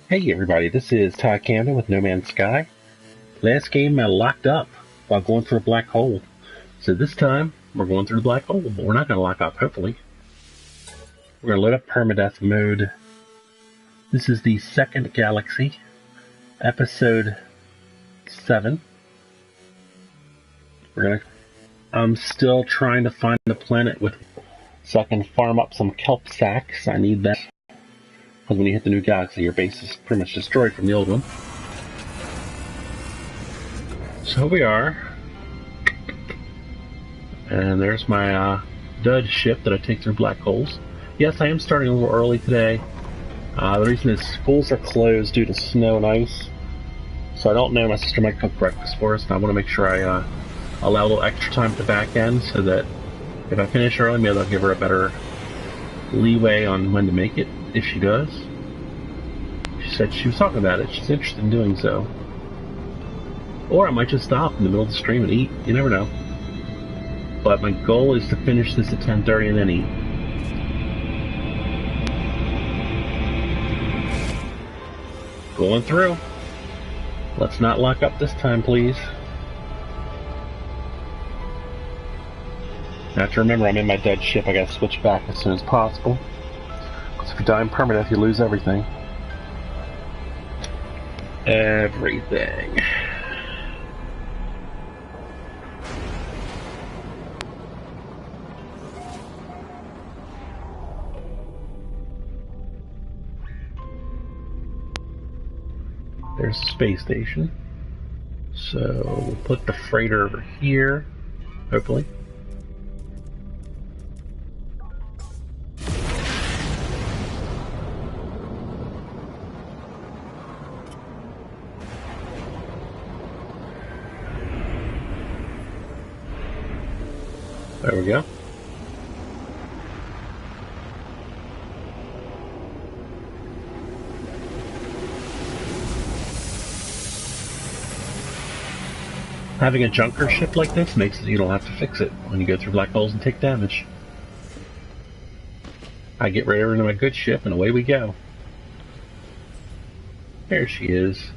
Hey everybody, this is Todd Camden with No Man's Sky. Last game I locked up while going through a black hole. So this time, we're going through the black hole, but we're not going to lock up, hopefully. We're going to load up permadeath mode. This is the second galaxy, episode 7. I'm still trying to find a planet so I can farm up some kelp sacks. I need that. Because when you hit the new galaxy, your base is pretty much destroyed from the old one. So here we are. And there's my dud ship that I take through black holes. Yes, I am starting a little early today. The reason is schools are closed due to snow and ice. So I don't know, my sister might cook breakfast for us, and I want to make sure I allow a little extra time at the back end so that if I finish early, maybe I'll give her a better leeway on when to make it, if she does. She said she was talking about it. She's interested in doing so. Or I might just stop in the middle of the stream and eat. You never know. But my goal is to finish this at 10:30 and then eat. Going through. Let's not lock up this time, please. I have to remember I'm in my dead ship. I gotta switch back as soon as possible. Because if you die in permadeath, you lose everything. Everything. There's a space station. So we'll put the freighter over here, hopefully. There we go. Having a junker ship like this makes it you don't have to fix it when you go through black holes and take damage. I get right over into my good ship and away we go. There she is.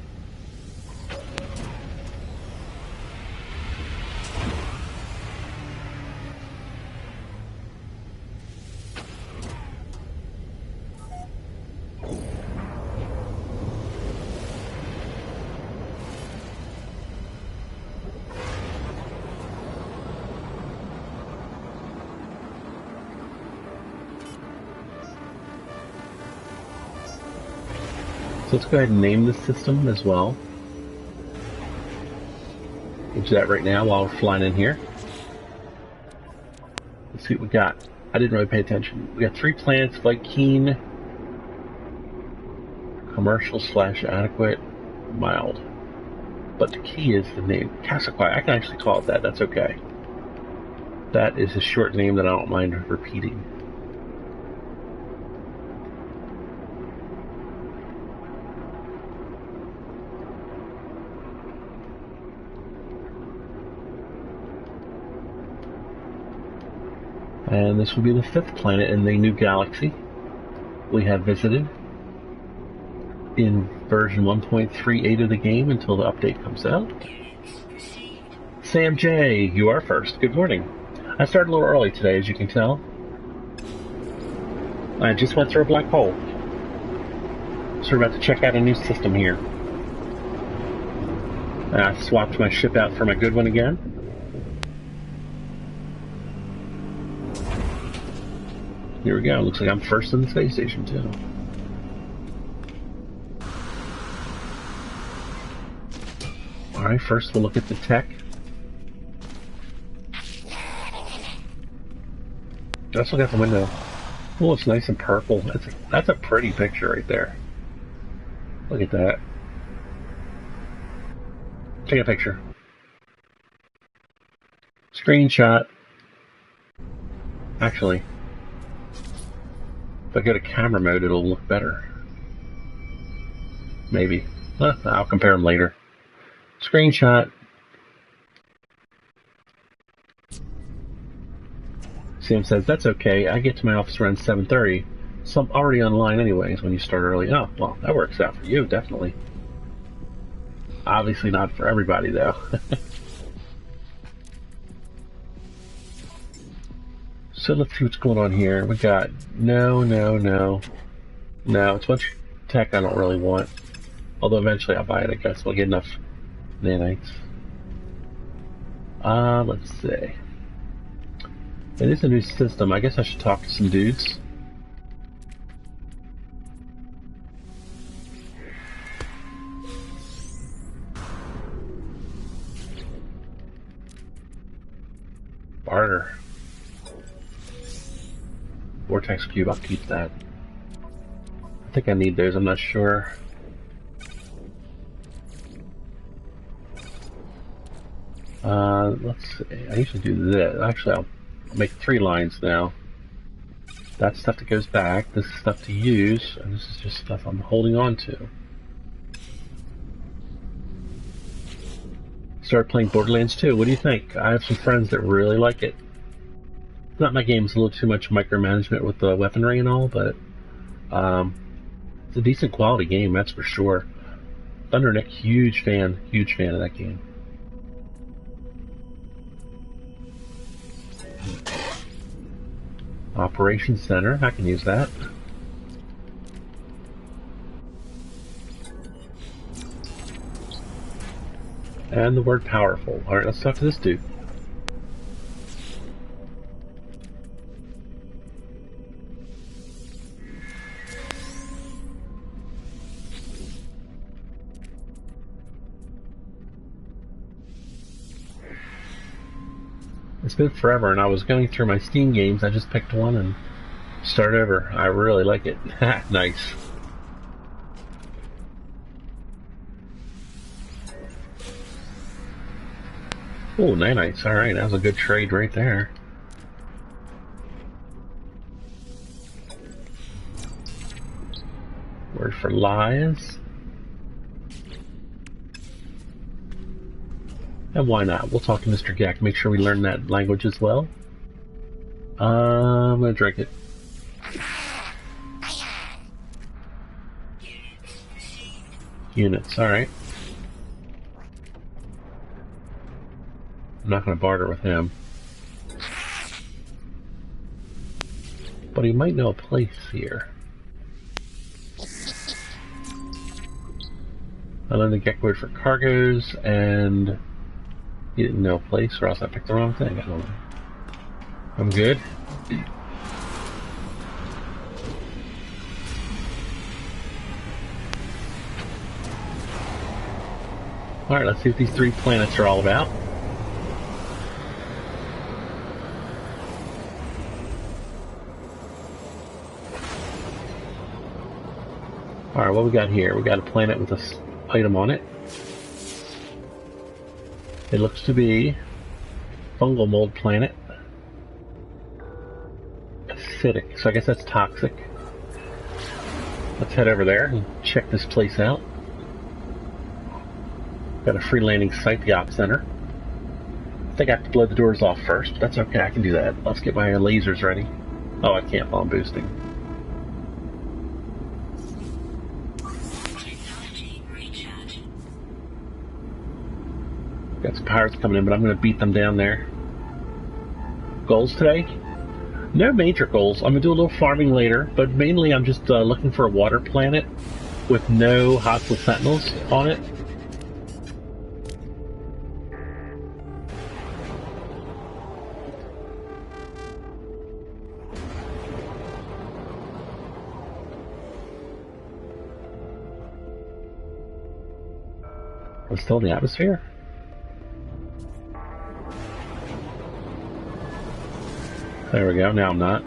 So let's go ahead and name this system as well. We'll do that right now while we're flying in here. Let's see what we got. I didn't really pay attention. We got 3 planets, Viking, commercial/adequate, mild. But the key is the name, Cassequai. I can actually call it that, that's okay. That is a short name that I don't mind repeating. And this will be the 5th planet in the new galaxy we have visited in version 1.38 of the game until the update comes out. Sam J, you are first. Good morning. I started a little early today, as you can tell. I just went through a black hole. So we're about to check out a new system here. I swapped my ship out for my good one again. Here we go. Looks like I'm first in the space station, too. Alright, first we'll look at the tech. Let's look out the window. Oh, it's nice and purple. That's a pretty picture right there. Look at that. Take a picture. Screenshot. Actually, if I go to camera mode, it'll look better. Maybe. I'll compare them later. Screenshot. Sam says, that's okay. I get to my office around 7:30. So I'm already online anyways when you start early. Oh, well, that works out for you, definitely. Obviously not for everybody, though. So let's see what's going on here. We got no. No, it's much tech I don't really want. Although eventually I'll buy it, I guess. We'll get enough nanites. Let's see. It is a new system. I guess I should talk to some dudes. Barter. Vortex Cube, I'll keep that. I think I need those, I'm not sure. Let's see. I usually do this. Actually, I'll make 3 lines now. That's stuff that goes back, this is stuff to use, and this is just stuff I'm holding on to. Started playing Borderlands 2. What do you think? I have some friends that really like it. It's not my game, it's a little too much micromanagement with the weaponry and all, but it's a decent quality game, that's for sure. Thundernick, huge fan of that game. Operations Center, I can use that. And the word powerful. Alright, let's talk to this dude. It's been forever, and I was going through my Steam games. I just picked one and started over. I really like it. Nice. Oh, nanites. Alright, that was a good trade right there. Word for lies. And why not? We'll talk to Mr. Gek, make sure we learn that language as well. I'm gonna drink it. Units, alright. I'm not gonna barter with him. But he might know a place here. I learned the Gek word for cargoes, and he didn't know a place, or else I picked the wrong thing. I don't know. I'm good. Alright, let's see what these 3 planets are all about. Alright, what we got here? We got a planet with a item on it. It looks to be fungal mold planet. Acidic, so I guess that's toxic. Let's head over there and check this place out. Got a free landing site, the op center. I think I have to blow the doors off first, but that's okay, I can do that. Let's get my lasers ready. Oh, I can't while I'm boosting. Got some pirates coming in, but I'm going to beat them down there. Goals today? No major goals. I'm going to do a little farming later, but mainly I'm just looking for a water planet with no hostile sentinels on it. I'm still in the atmosphere? There we go, now I'm not.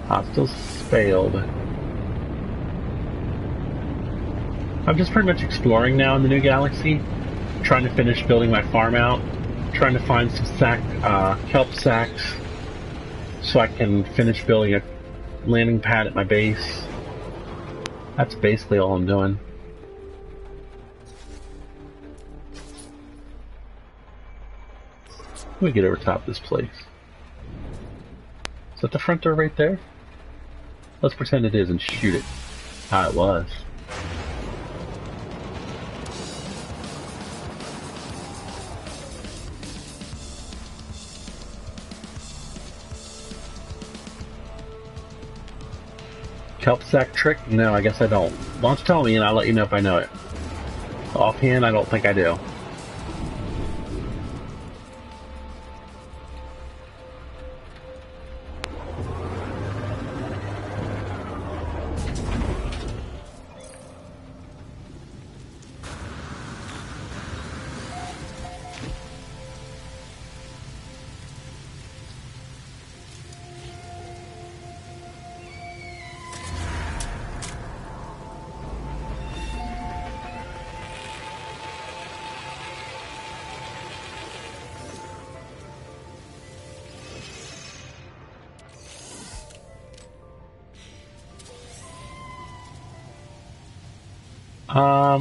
Hostiles failed. I'm just pretty much exploring now in the new galaxy, trying to finish building my farm out, trying to find some kelp sacks so I can finish building a landing pad at my base. That's basically all I'm doing. Let me get over top this place. Is that the front door right there? Let's pretend it is and shoot it. Ah, it was. Kelp sack trick? No, I guess I don't. Why don't you tell me and I'll let you know if I know it. Offhand, I don't think I do.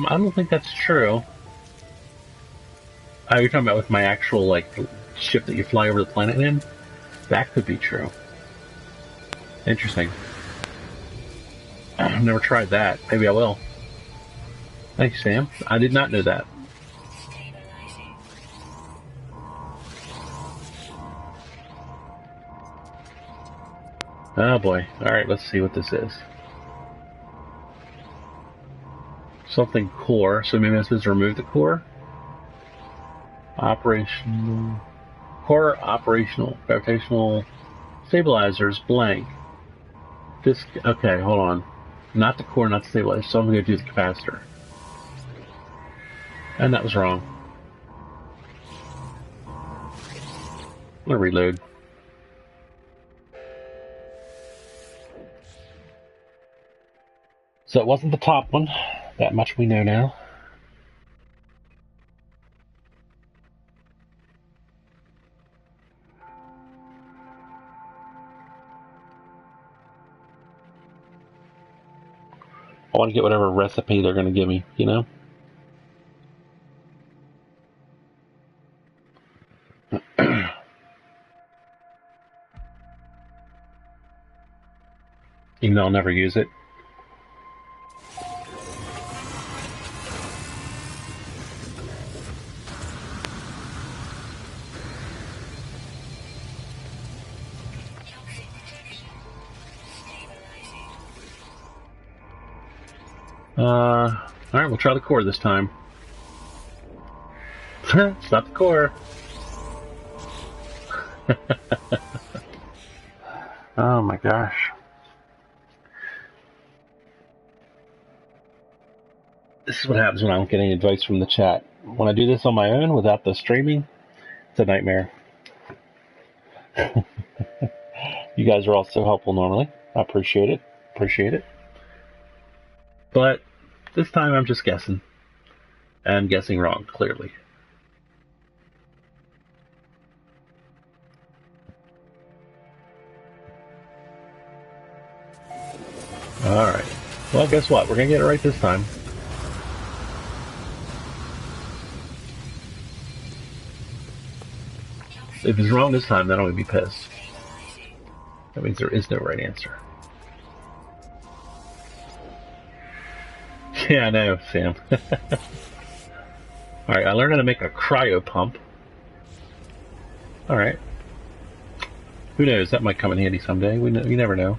I don't think that's true. You're talking about with my actual, like, ship that you fly over the planet in? That could be true. Interesting. I've never tried that. Maybe I will. Thanks, Sam. I did not know that. Oh boy. Alright, let's see what this is. Something core, so maybe I'm supposed to remove the core? Operational. Core operational. Gravitational stabilizers blank. This. Okay, hold on. Not the core, not the stabilizer, so I'm going to do the capacitor. And that was wrong. I'm going to reload. So it wasn't the top one. That much we know now. I want to get whatever recipe they're going to give me, you know? Even though I'll never use it. Alright, we'll try the core this time. It's not the core. Oh my gosh. This is what happens when I don't get any advice from the chat. When I do this on my own without the streaming, it's a nightmare. You guys are all so helpful normally. I appreciate it. Appreciate it. But this time I'm just guessing. And I'm guessing wrong, clearly. Alright. Well, guess what? We're going to get it right this time. If it's wrong this time, then I'm going to be pissed. That means there is no right answer. Yeah, I know, Sam. Alright, I learned how to make a cryo pump. Alright. Who knows? That might come in handy someday. You never know.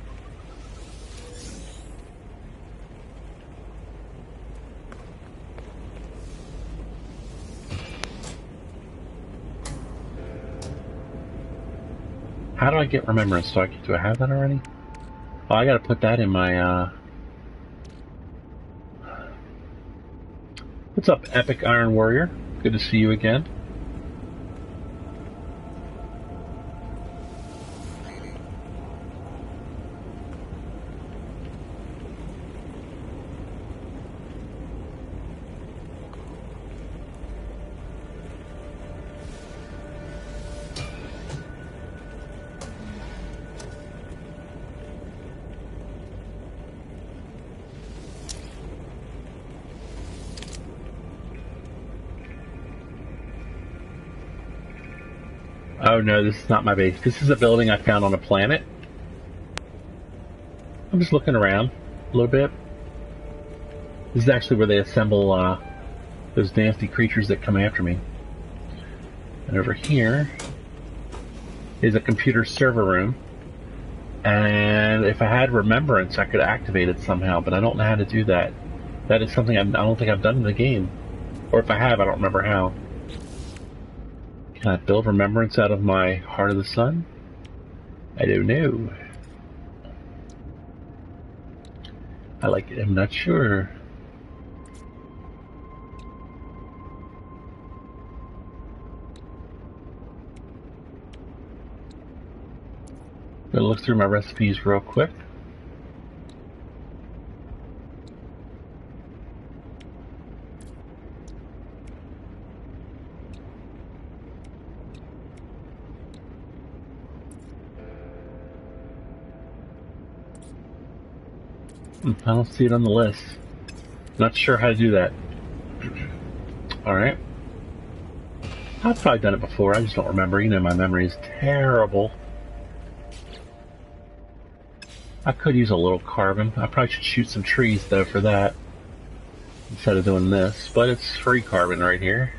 How do I get remembrance? Do I have that already? Oh, I gotta put that in my, What's up, Epic Iron Warrior? Good to see you again. Oh no, this is not my base. This is a building I found on a planet. I'm just looking around a little bit. This is actually where they assemble those nasty creatures that come after me. And over here is a computer server room. And if I had remembrance, I could activate it somehow, but I don't know how to do that. That is something I don't think I've done in the game. Or if I have, I don't remember how. Can I build remembrance out of my Heart of the Sun? I don't know. I'm not sure. I'm gonna look through my recipes real quick. I don't see it on the list. Not sure how to do that. Alright. I've probably done it before, I just don't remember. You know, my memory is terrible. I could use a little carbon. I probably should shoot some trees, though, for that. Instead of doing this. But it's free carbon right here.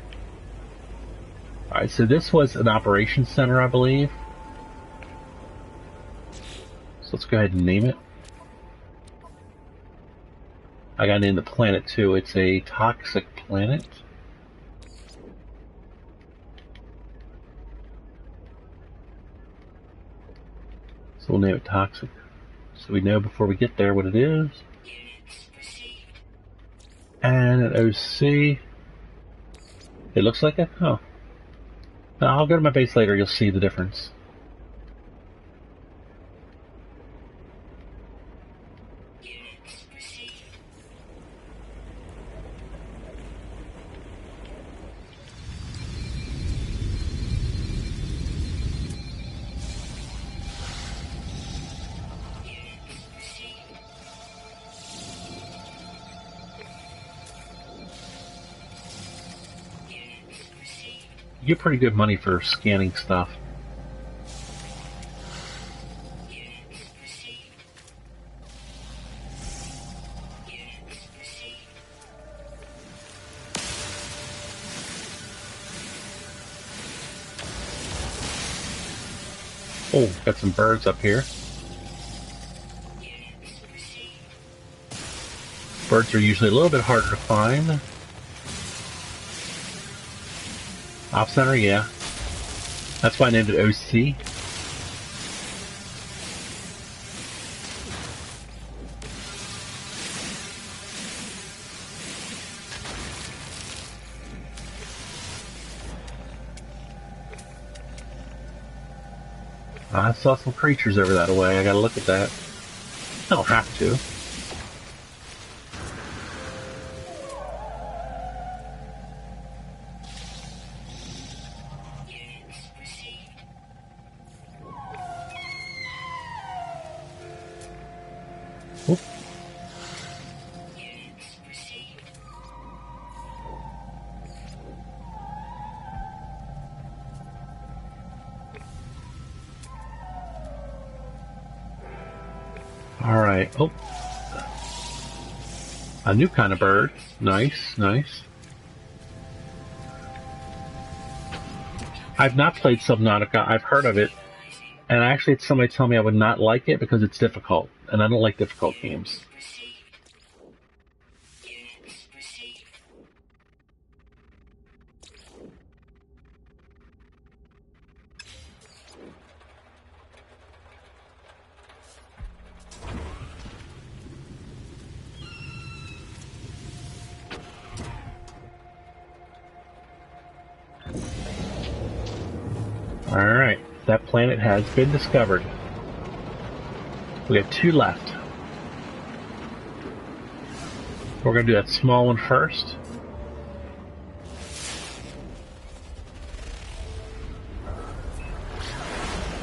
Alright, so this was an operations center, I believe. So let's go ahead and name it. I gotta name the planet too. It's a toxic planet. So we'll name it toxic. So we know before we get there what it is. And an OC. It looks like it? Oh. I'll go to my base later, you'll see the difference. You get pretty good money for scanning stuff. Oh, got some birds up here. Birds are usually a little bit harder to find. Op center, yeah. That's why I named it OC. I saw some creatures over that way. I gotta look at that. I don't have to. Oop. All right. Oh, a new kind of bird. Nice, nice. I've not played Subnautica. I've heard of it, and actually, it's somebody tell me I would not like it because it's difficult, and I don't like difficult games. Alright, that planet has been discovered. We have 2 left. We're going to do that small one first.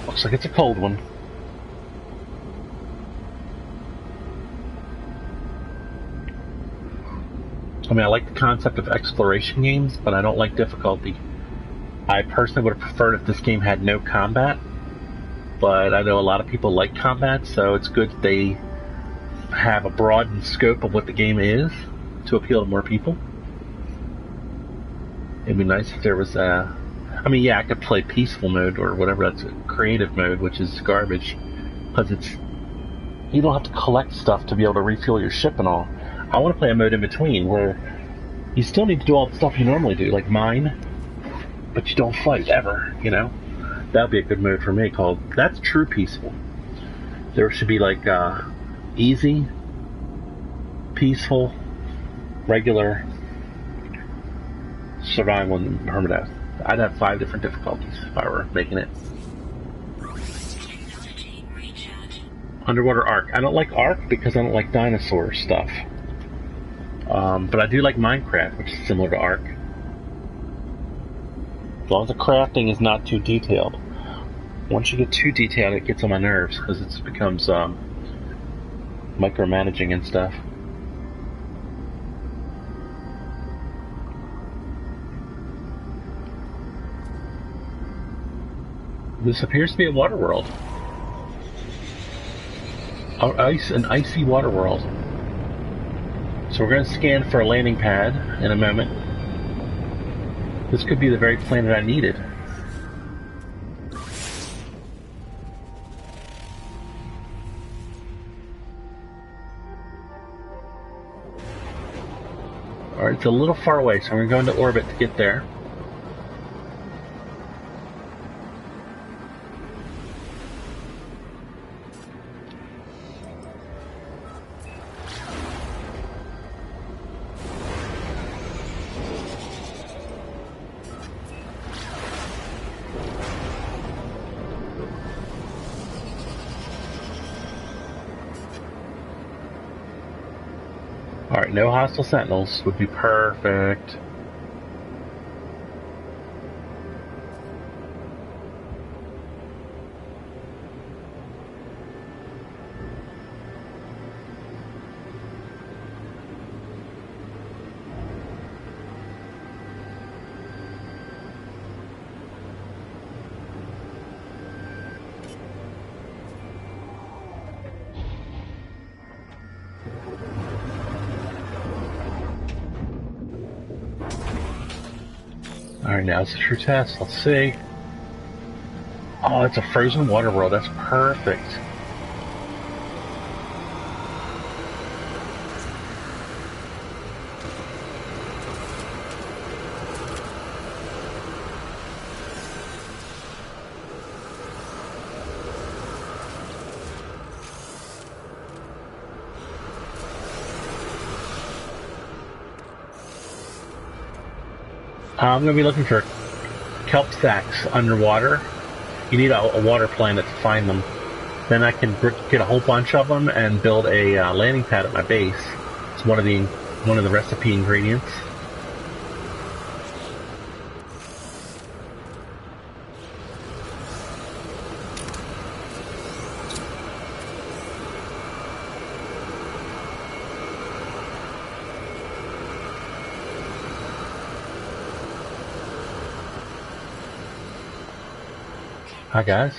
Looks like it's a cold one. I mean, I like the concept of exploration games, but I don't like difficulty. I personally would have preferred if this game had no combat, but I know a lot of people like combat, so it's good that they have a broadened scope of what the game is to appeal to more people. It'd be nice if there was a... I mean, yeah, I could play peaceful mode or whatever, that's creative mode, which is garbage, because it's... You don't have to collect stuff to be able to refuel your ship and all. I want to play a mode in between where you still need to do all the stuff you normally do, like mine, but you don't fight ever, you know? That would be a good mode for me called... That's true peaceful. There should be like easy, peaceful, regular, survival, and permadeath. I'd have 5 different difficulties if I were making it. Underwater Ark. I don't like Ark because I don't like dinosaur stuff. But I do like Minecraft, which is similar to Ark. As long as the crafting is not too detailed. Once you get too detailed, it gets on my nerves because it becomes micromanaging and stuff. This appears to be a water world. An icy water world. So we're going to scan for a landing pad in a moment. This could be the very planet I needed. Alright, it's a little far away, so we're going to go into orbit to get there. Alright, no hostile sentinels would be perfect. Alright, now it's a true test. Let's see. Oh, it's a frozen water world. That's perfect. I'm going to be looking for kelp sacks underwater. You need a water planet to find them. Then I can get a whole bunch of them and build a landing pad at my base. It's one of the recipe ingredients. Hi guys.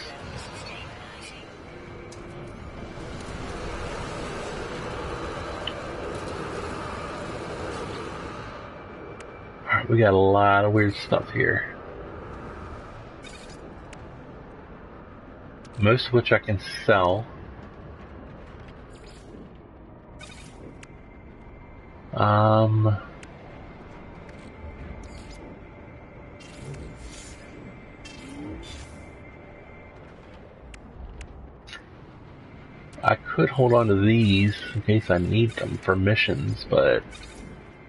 Alright, we got a lot of weird stuff here. Most of which I can sell. I could hold on to these in case I need them for missions, but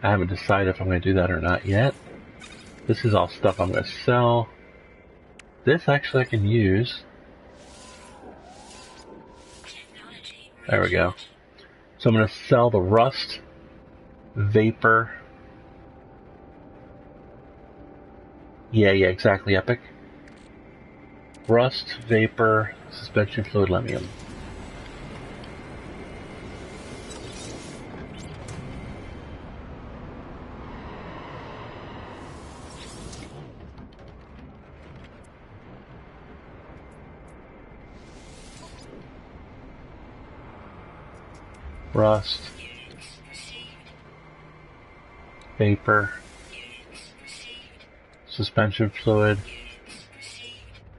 I haven't decided if I'm going to do that or not yet. This is all stuff I'm going to sell. This actually I can use. There we go. So I'm going to sell the rust, vapor. Yeah, exactly, Epic. Rust, vapor, suspension fluid, lemium. rust, vapor, suspension fluid,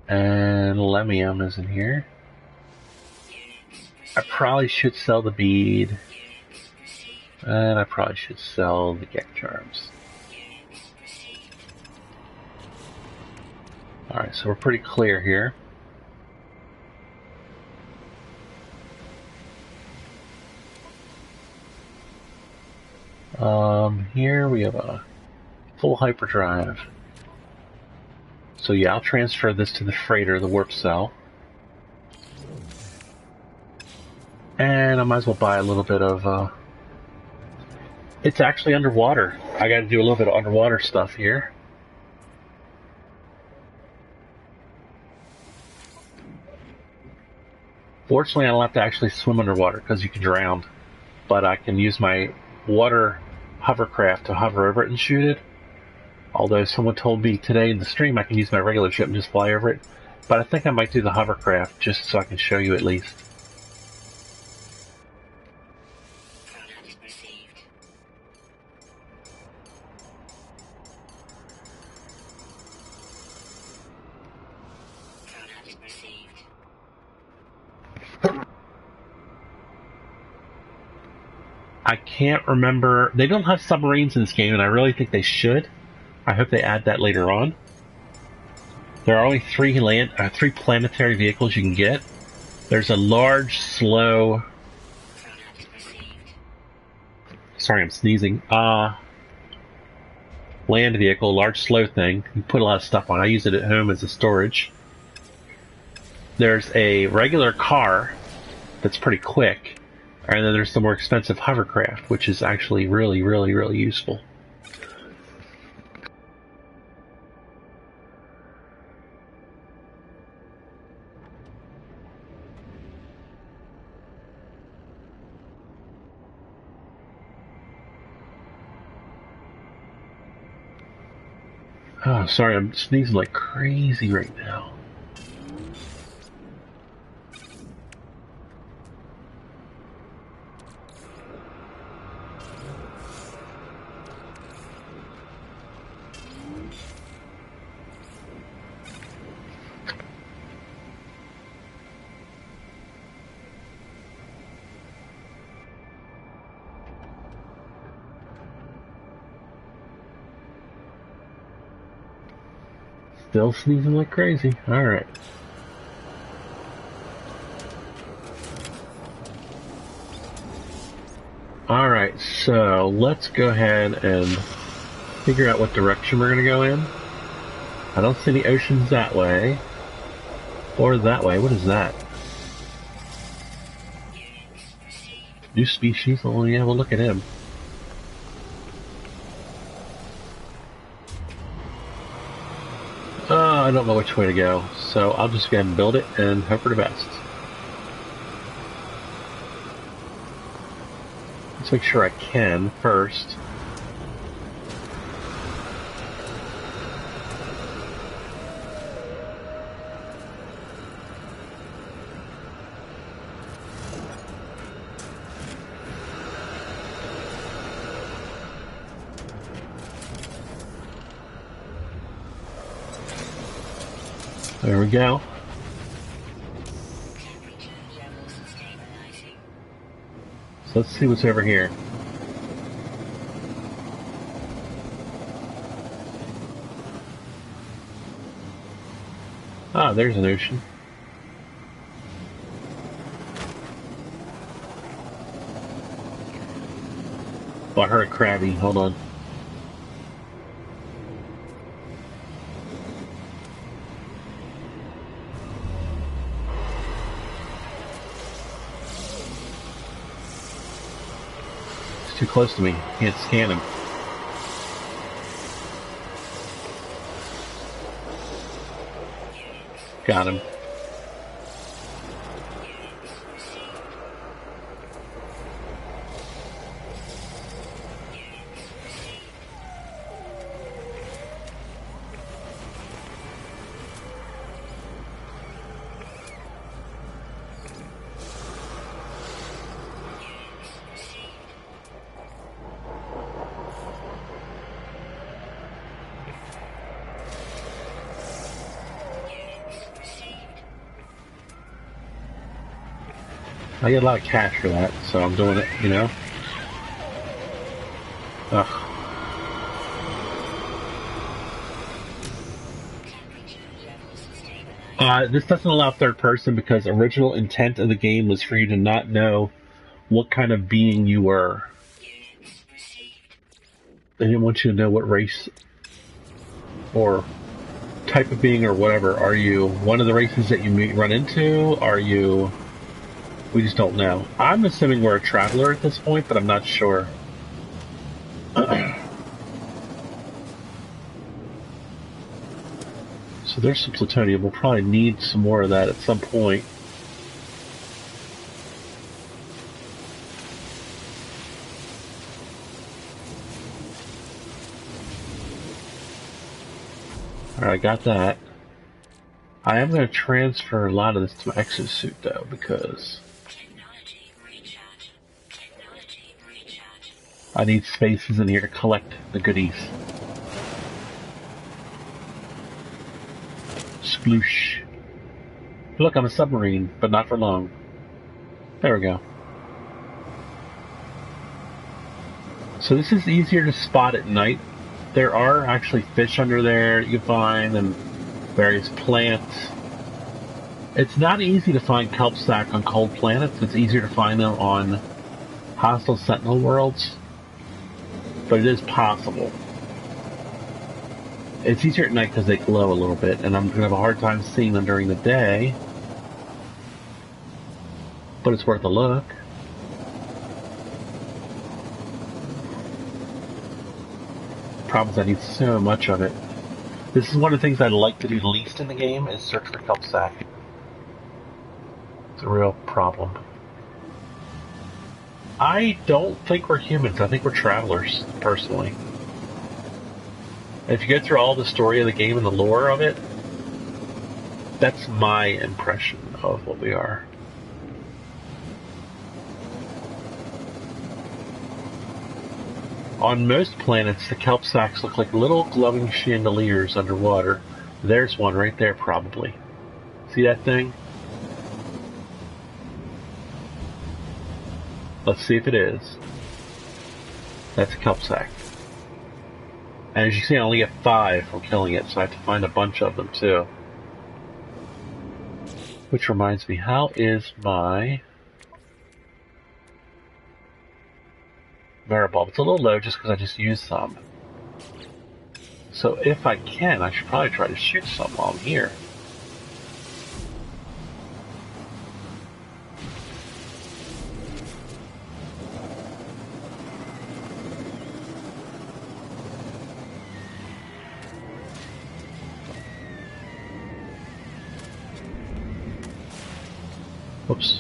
and lemium is in here. I probably should sell the bead, and I probably should sell the gek charms. Alright, so we're pretty clear here. Here we have a full hyperdrive. So yeah, I'll transfer this to the freighter, the warp cell. And I might as well buy a little bit of, it's actually underwater. I gotta do a little bit of underwater stuff here. Fortunately, I don't have to actually swim underwater because you can drown. But I can use my water hovercraft to hover over it and shoot it. Although someone told me today in the stream I can use my regular ship and just fly over it. But I think I might do the hovercraft just so I can show you at least. I can't remember. They don't have submarines in this game, and I really think they should. I hope they add that later on. There are only three planetary vehicles you can get. There's a large, slow... Sorry, I'm sneezing. Land vehicle, large, slow thing. You put a lot of stuff on. I use it at home as a storage. There's a regular car that's pretty quick. And then there's the more expensive hovercraft, which is actually really, really, really useful. Oh, sorry, I'm sneezing like crazy right now. Still sneezing like crazy. Alright. Alright, so let's go ahead and figure out what direction we're going to go in. I don't see any oceans that way. Or that way. What is that? New species? Oh yeah, we'll look at him. I don't know which way to go, so I'll just go ahead and build it and hope for the best. Let's make sure I can first. There we go. So let's see what's over here. Ah, there's an ocean. Oh, I heard a crabby. Hold on. Too close to me. Can't scan him. Got him. I get a lot of cash for that, so I'm doing it, you know? Ugh. This doesn't allow third person because original intent of the game was for you to not know what kind of being you were. They didn't want you to know what race or type of being or whatever. Are you one of the races that you run into? Are you... We just don't know. I'm assuming we're a traveler at this point, but I'm not sure. So there's some plutonium. We'll probably need some more of that at some point. Alright, I got that. I am going to transfer a lot of this to my exosuit, though, because I need spaces in here to collect the goodies. Sploosh. Look, I'm a submarine, but not for long. There we go. So this is easier to spot at night. There are actually fish under there you can find, and various plants. It's not easy to find kelp sack on cold planets. It's easier to find them on hostile sentinel worlds, but it is possible. It's easier at night because they glow a little bit, and I'm going to have a hard time seeing them during the day, but it's worth a look. Problem is I need so much of it. This is one of the things I'd like to do least in the game, is search for kelp sack. It's a real problem. I don't think we're humans. I think we're travelers, personally. If you go through all the story of the game and the lore of it, that's my impression of what we are. On most planets, the kelp sacks look like little glowing chandeliers underwater. There's one right there, probably. See that thing? Let's see if it is. That's a kelp sack. And as you see, I only get 5 from killing it, so I have to find a bunch of them, too. Which reminds me, how is my... Maribulb? It's a little low just because I just used some. So if I can, I should probably try to shoot some while I'm here. Oops.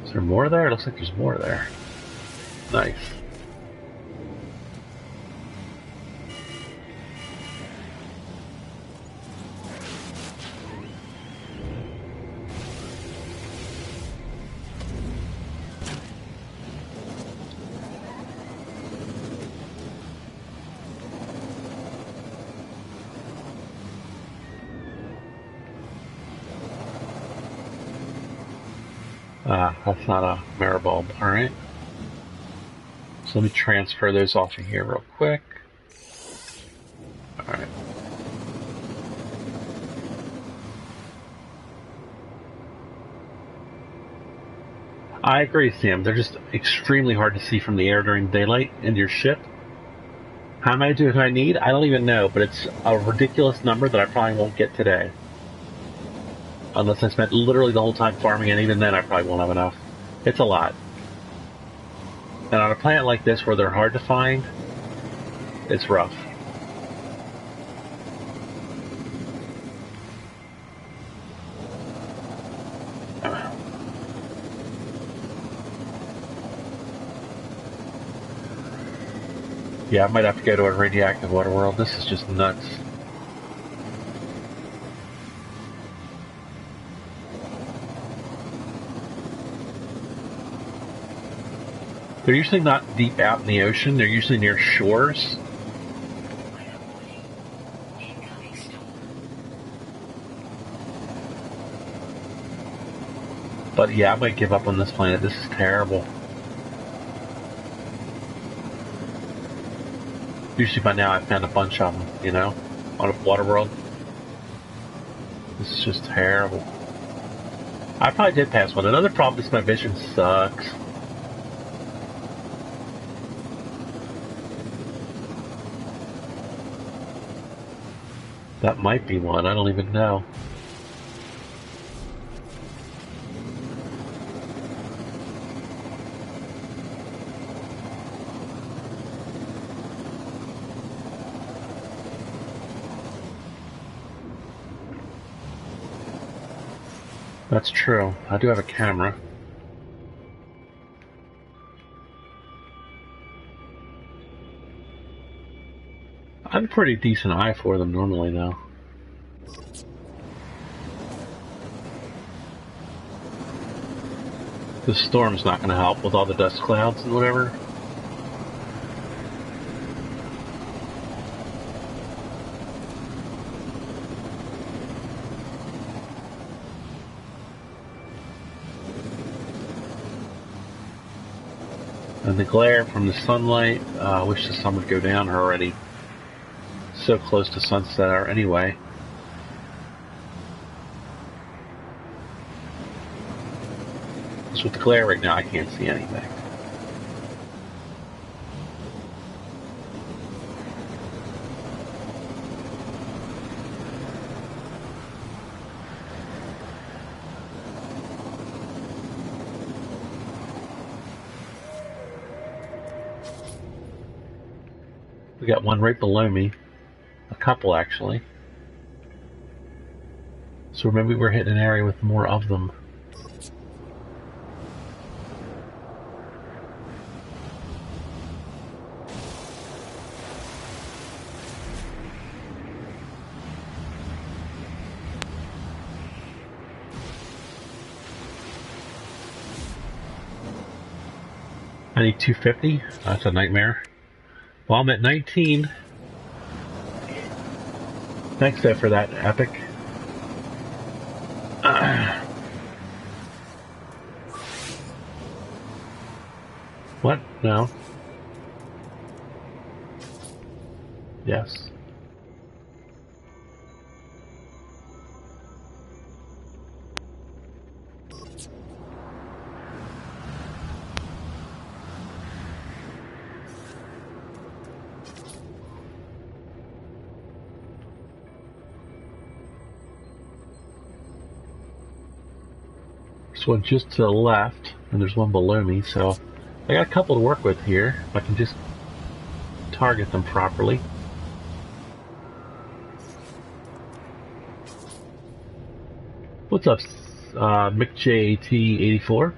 Is there more there? It looks like there's more there. Nice. That's not a Maribulb. Alright. So let me transfer those off of here real quick. Alright. I agree, Sam. They're just extremely hard to see from the air during daylight into your ship. How many do I need? I don't even know, but it's a ridiculous number that I probably won't get today. Unless I spent literally the whole time farming, and even then I probably won't have enough. It's a lot. And on a planet like this where they're hard to find, it's rough. Yeah, I might have to go to a radioactive water world. This is just nuts. They're usually not deep out in the ocean. They're usually near shores. But yeah, I might give up on this planet. This is terrible. Usually by now I've found a bunch of them, you know, on a water world. This is just terrible. I probably did pass one. Another problem is my vision sucks. That might be one. I don't even know. That's true. I do have a camera. I have a pretty decent eye for them normally, though. The storm's not going to help with all the dust clouds and whatever. And the glare from the sunlight, I wish the sun would go down already. So close to sunset anyway. Because with the glare right now, I can't see anything. We got one right below me. A couple, actually. So maybe we're hitting an area with more of them. I need 250. That's a nightmare. Well, I'm at 19. Thanks, though, for that, Epic. What? No. Yes. There's one just to the left, and there's one below me, so I got a couple to work with here. If I can just target them properly. What's up, McJT84?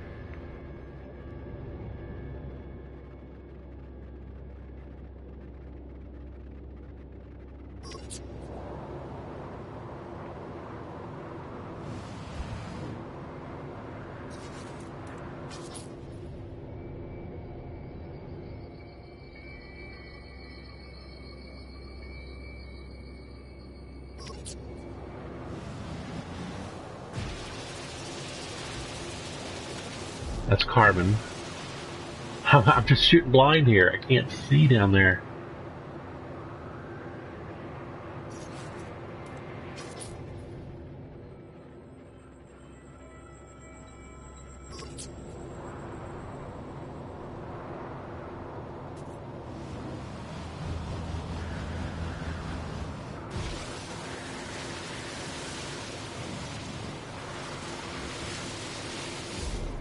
That's carbon. I'm just shooting blind here. I can't see down there.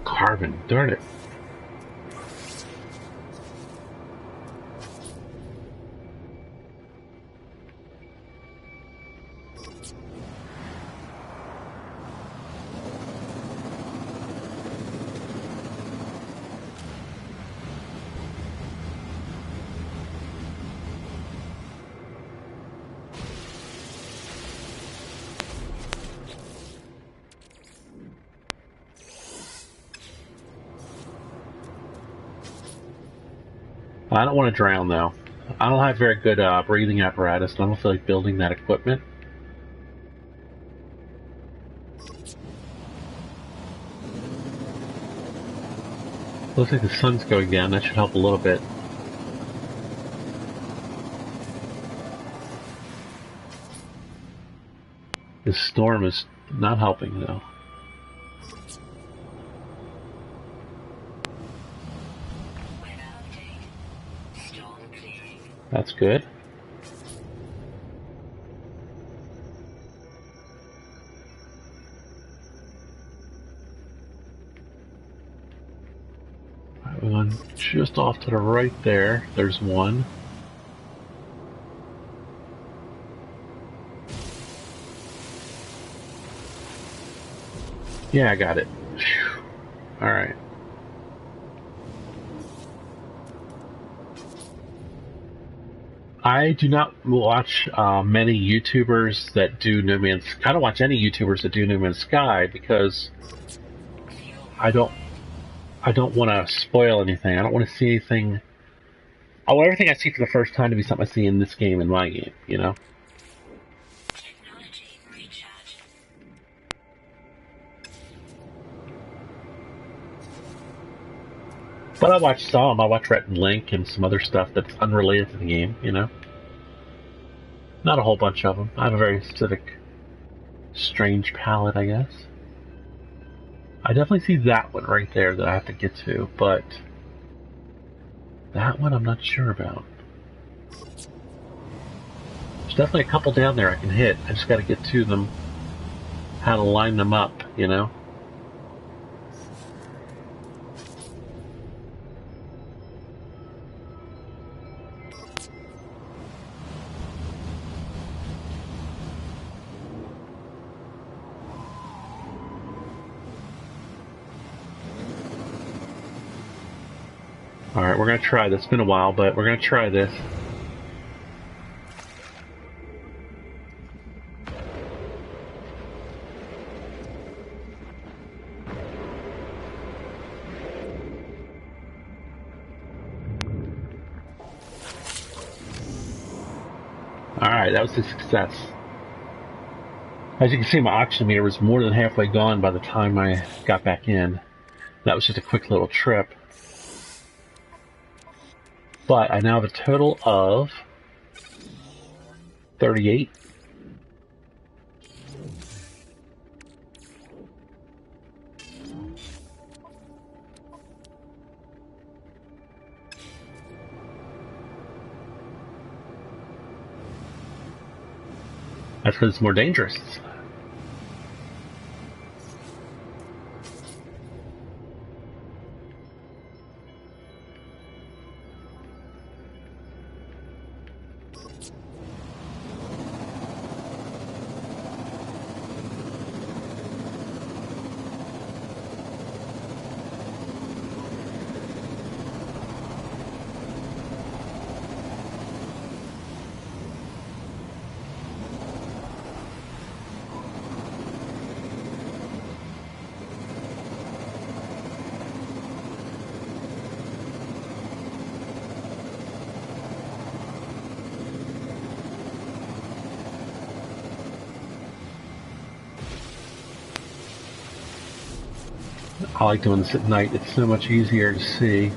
Carbon, darn it. I don't want to drown, though. I don't have very good breathing apparatus, and I don't feel like building that equipment. Looks like the sun's going down. That should help a little bit. This storm is not helping, though. That's good. Right, one just off to the right there. There's one. Yeah, I got it. Alright. I do not watch many YouTubers that do No Man's... I don't watch any YouTubers that do No Man's Sky because I don't want to spoil anything. I don't want to see anything... I want everything I see for the first time to be something I see in this game, in my game, you know? But I watch some. I watch Rhett and Link and some other stuff that's unrelated to the game, you know? Not a whole bunch of them. I have a very specific, strange palette, I guess. I definitely see that one right there that I have to get to, but that one I'm not sure about. There's definitely a couple down there I can hit. I just got to get to them, how to line them up, you know? Alright, we're going to try this. It's been a while, but we're going to try this. Alright, that was a success. As you can see, my oxygen meter was more than halfway gone by the time I got back in. That was just a quick little trip. But I now have a total of 38. That's because it's more dangerous. I like doing this at night. It's so much easier to see.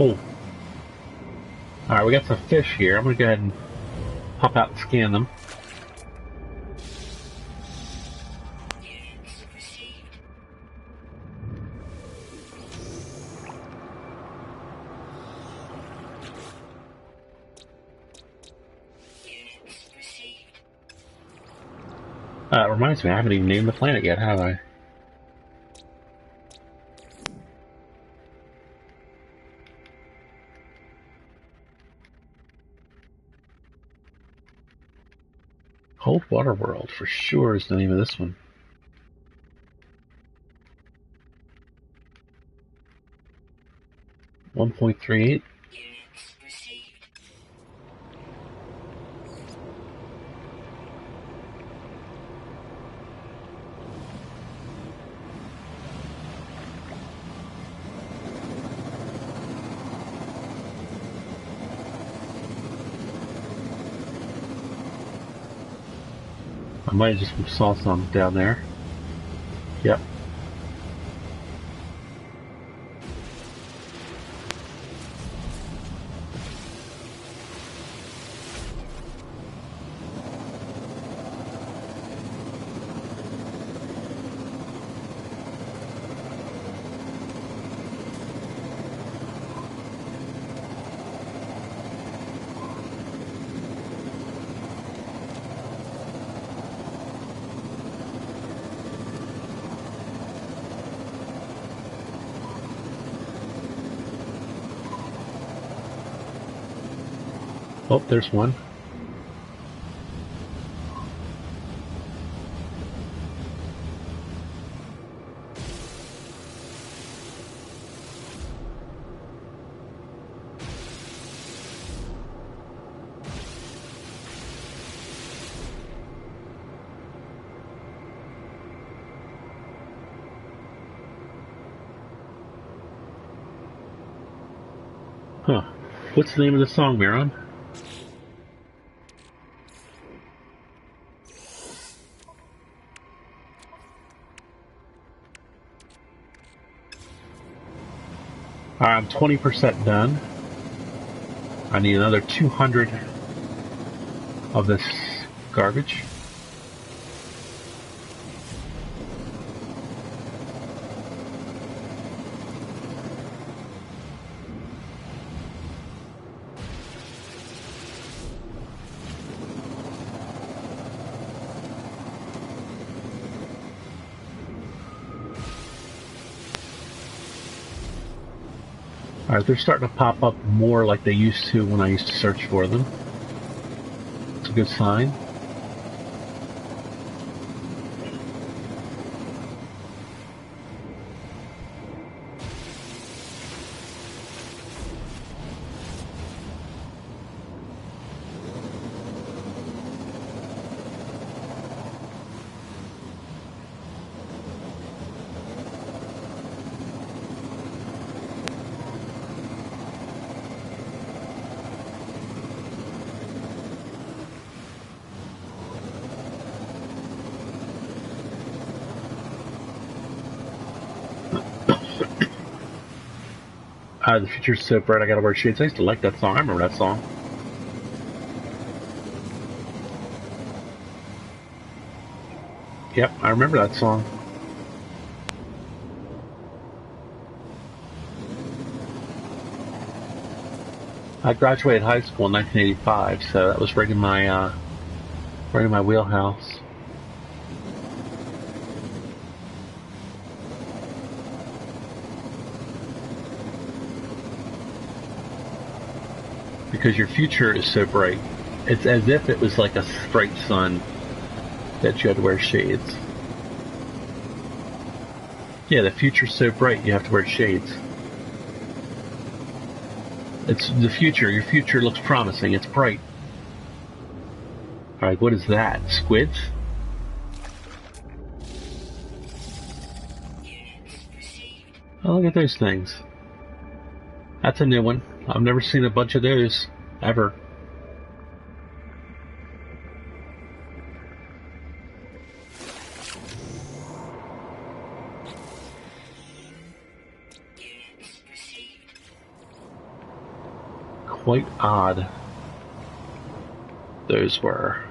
Oh. Alright, we got some fish here. I'm going to go ahead and pop out and scan them. It reminds me, I haven't even named the planet yet, have I? Cold Water World, for sure, is the name of this one. .38. I might have just saw some down there. Yep. Oh, there's one. Huh. What's the name of the song, Miron? I'm 20% done. I need another 200 of this garbage. Alright, they're starting to pop up more like they used to when I used to search for them. It's a good sign. The future's so bright I gotta wear shades. I used to like that song. I remember that song. Yep, I remember that song. I graduated high school in 1985, so that was right in my wheelhouse. Because your future is so bright. It's as if it was like a bright sun that you had to wear shades. Yeah, the future's so bright you have to wear shades. It's the future. Your future looks promising. It's bright. Alright, what is that? Squids? Oh, look at those things. That's a new one. I've never seen a bunch of those, ever. Quite odd, those were.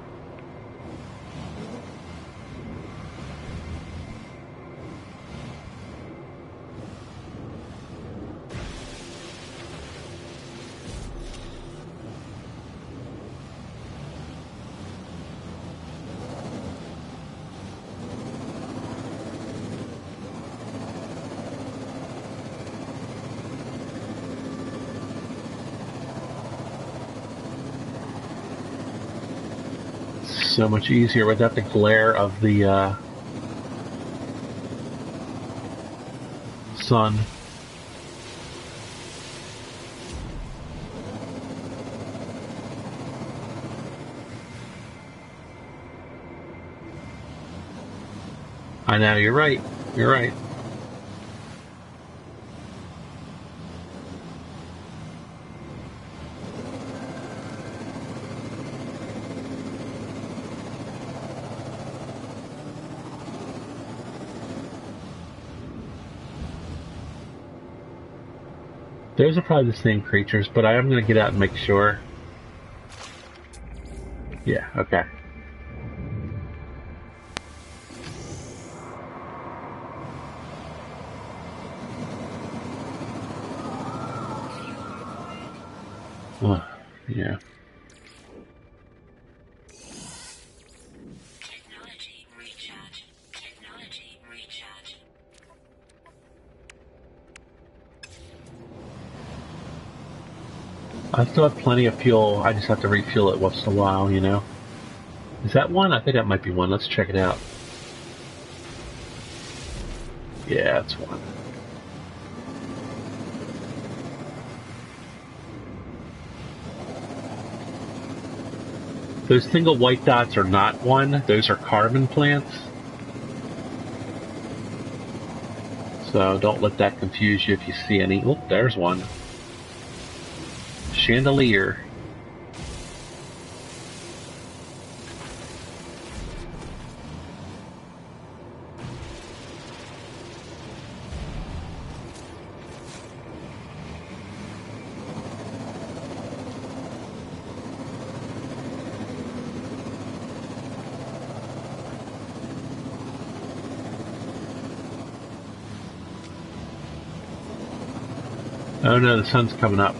So much easier without the glare of the sun. I know, you're right. You're right. Those are probably the same creatures, but I am going to get out and make sure. Yeah, okay. Oh, yeah. Technology recharge. Technology recharge. I still have plenty of fuel. I just have to refuel it once in a while, you know. Is that one? I think that might be one. Let's check it out. Yeah, that's one. Those single white dots are not one. Those are carbon plants. So don't let that confuse you if you see any. Oh, there's one. Chandelier. Oh no, the sun's coming up.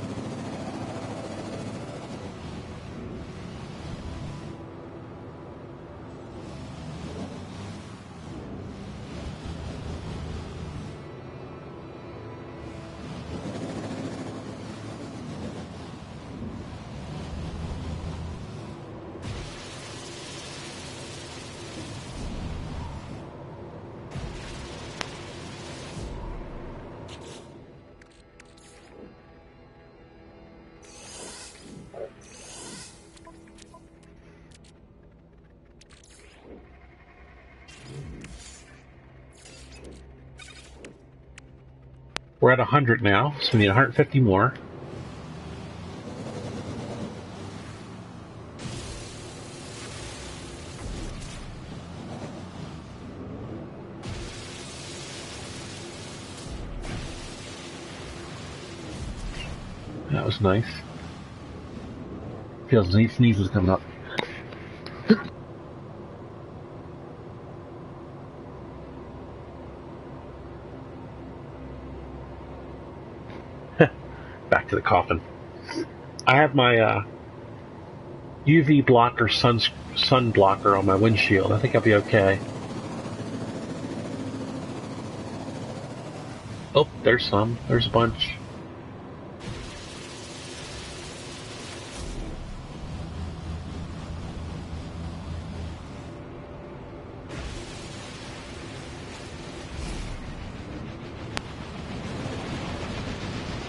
We're at 100 now, so we need 150 more. That was nice. Feels neat sneezes coming up. Back to the coffin. I have my UV blocker, sun blocker on my windshield. I think I'll be okay. Oh, there's some. There's a bunch.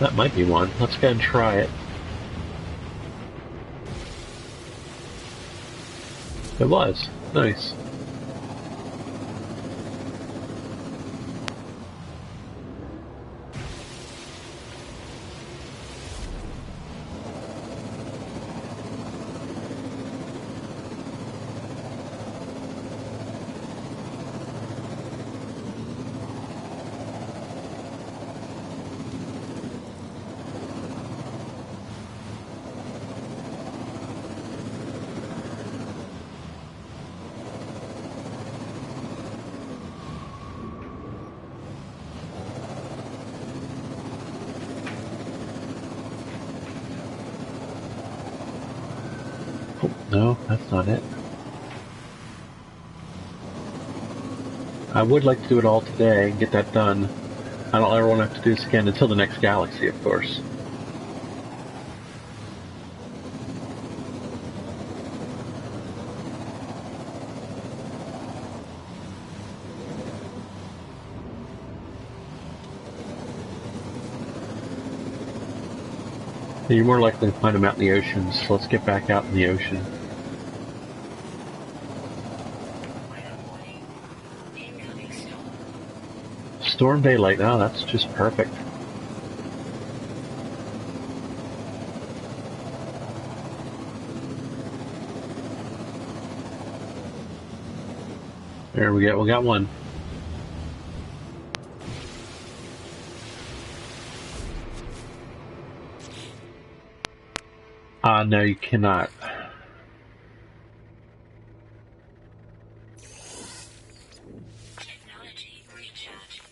That might be one. Let's go and try it. It was. Nice. Oh, no, that's not it. I would like to do it all today and get that done. I don't ever want to have to do this again until the next galaxy, of course. You're more likely to find them out in the oceans, so let's get back out in the ocean. Incoming storm daylight now. That's just perfect. There we go. We got one. No, you cannot. Technology recharge.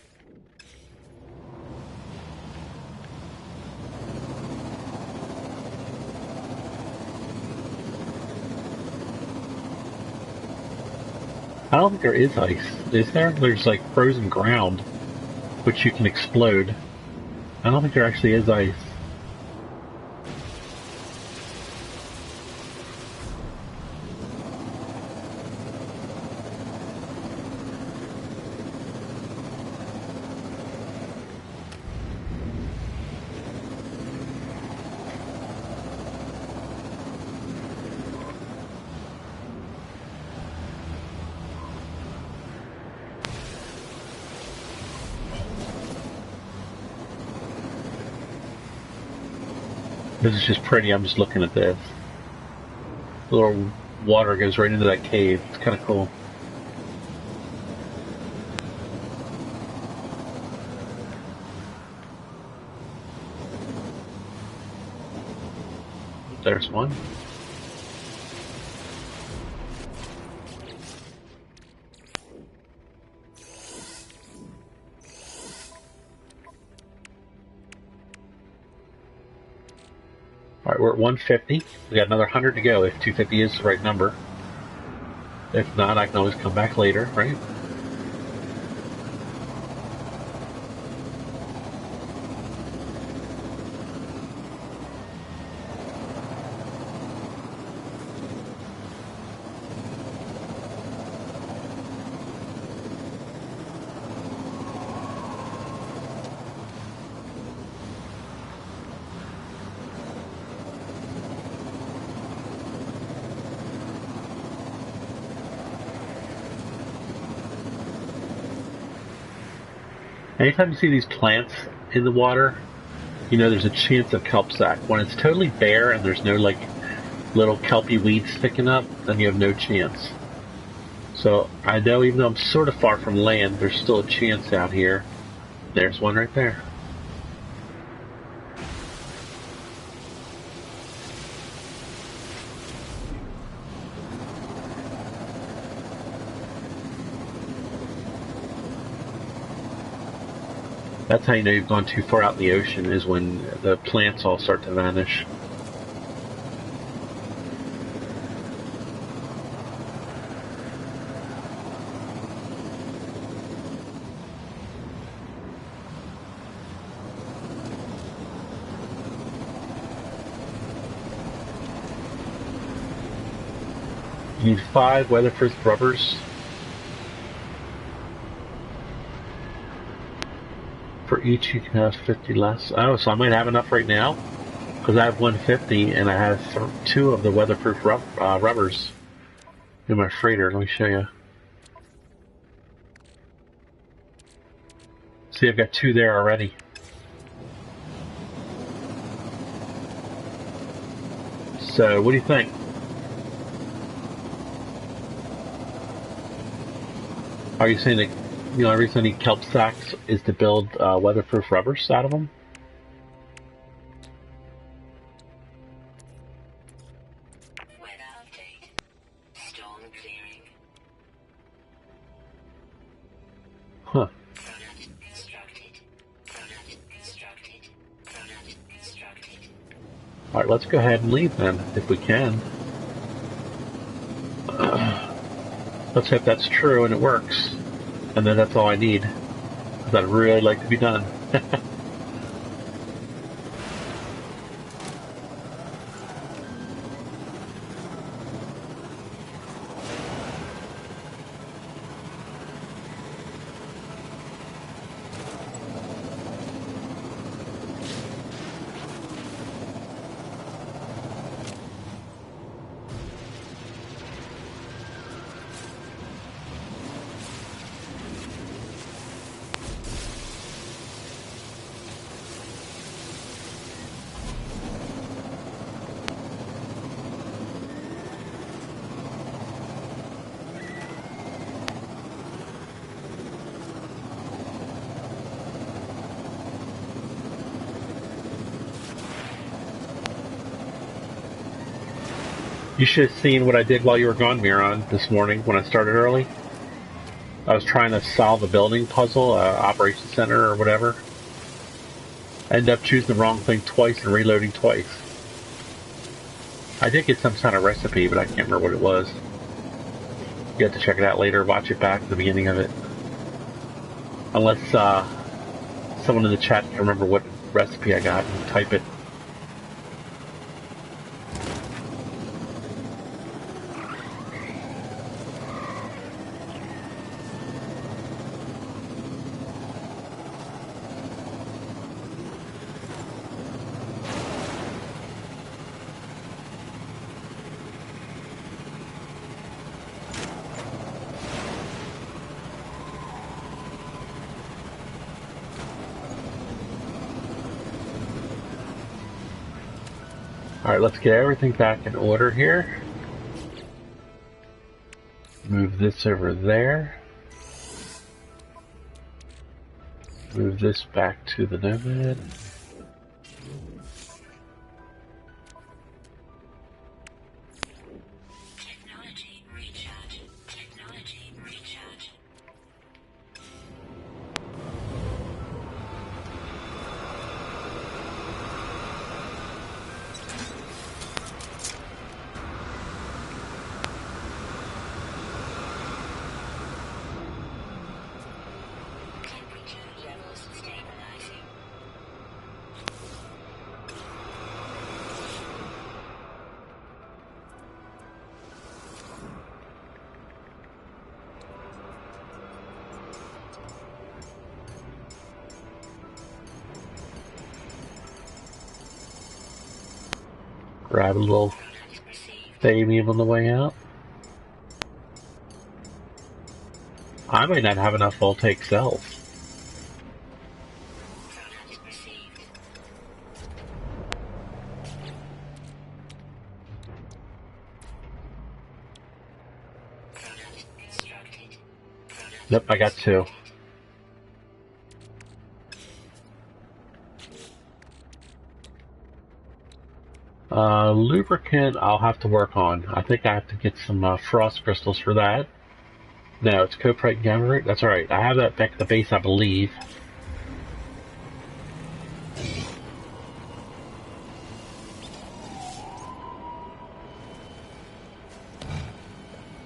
I don't think there is ice. Is there? There's like frozen ground, which you can explode. I don't think there actually is ice. This is just pretty. I'm just looking at this. The little water goes right into that cave. It's kind of cool. There's one. Alright, we're at 150. We got another 100 to go if 250 is the right number. If not, I can always come back later, right? Anytime you see these plants in the water, you know there's a chance of kelp sack. When it's totally bare and there's no like little kelpy weeds sticking up, then you have no chance. So I know even though I'm sort of far from land, there's still a chance out here. There's one right there. That's how you know you've gone too far out in the ocean, is when the plants all start to vanish. You need 5 weatherproof rubbers. For each, you can have 50 less. Oh, so I might have enough right now, because I have 150 and I have 2 of the weatherproof rubbers in my freighter. Let me show you. See, I've got 2 there already. So, what do you think? Are you saying that, you know, every reason I need kelp sacks is to build weatherproof rubbers out of them? Weather update. Storm clearing. Huh. Product constructed. Product constructed. Product constructed. Alright, let's go ahead and leave then, if we can. Let's hope that's true and it works. And then that's all I need. Because I'd really like to be done. You should have seen what I did while you were gone, Miron, this morning when I started early. I was trying to solve a building puzzle, operations center or whatever. I ended up choosing the wrong thing twice and reloading twice. I did get some kind of recipe, but I can't remember what it was. You have to check it out later, watch it back at the beginning of it. Unless someone in the chat can remember what recipe I got and type it. Alright, let's get everything back in order here. Move this over there. Move this back to the Nomad. Technology recharge. Technology recharge. Temperature levels stabilizing. Grab a little Product received. stadium on the way out. I might not have enough voltaic cells. Product received. Product constructed. Product Yep, I got two. Lubricant I'll have to work on. I think I have to get some frost crystals for that. No, it's Coprite Gamma Root. That's alright. I have that back at the base, I believe.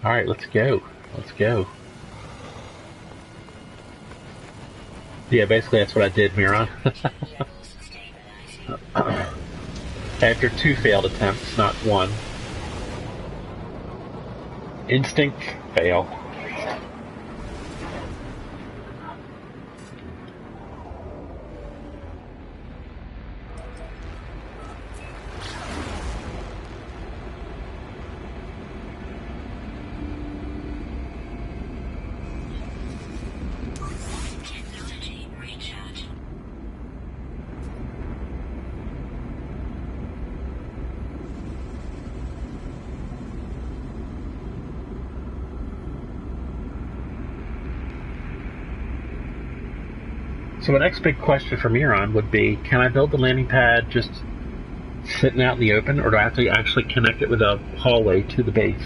Alright, let's go. Let's go. Yeah, basically that's what I did, Miron. levels stabilizing. After 2 failed attempts, not 1. Instinct, fail. Technology recharge. So the next big question for Miron would be, can I build the landing pad just sitting out in the open, or do I have to actually connect it with a hallway to the base?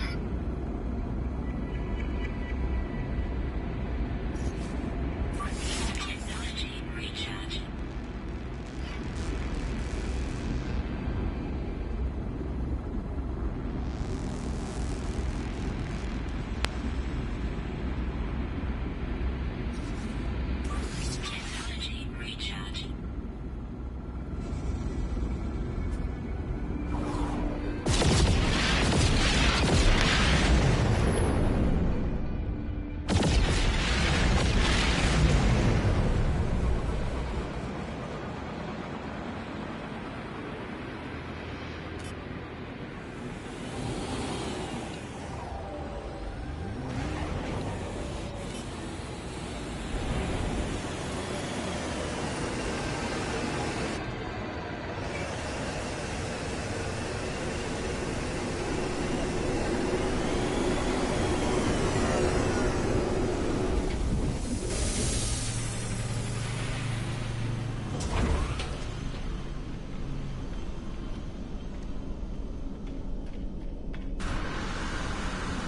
Technology recharge. Technology recharge.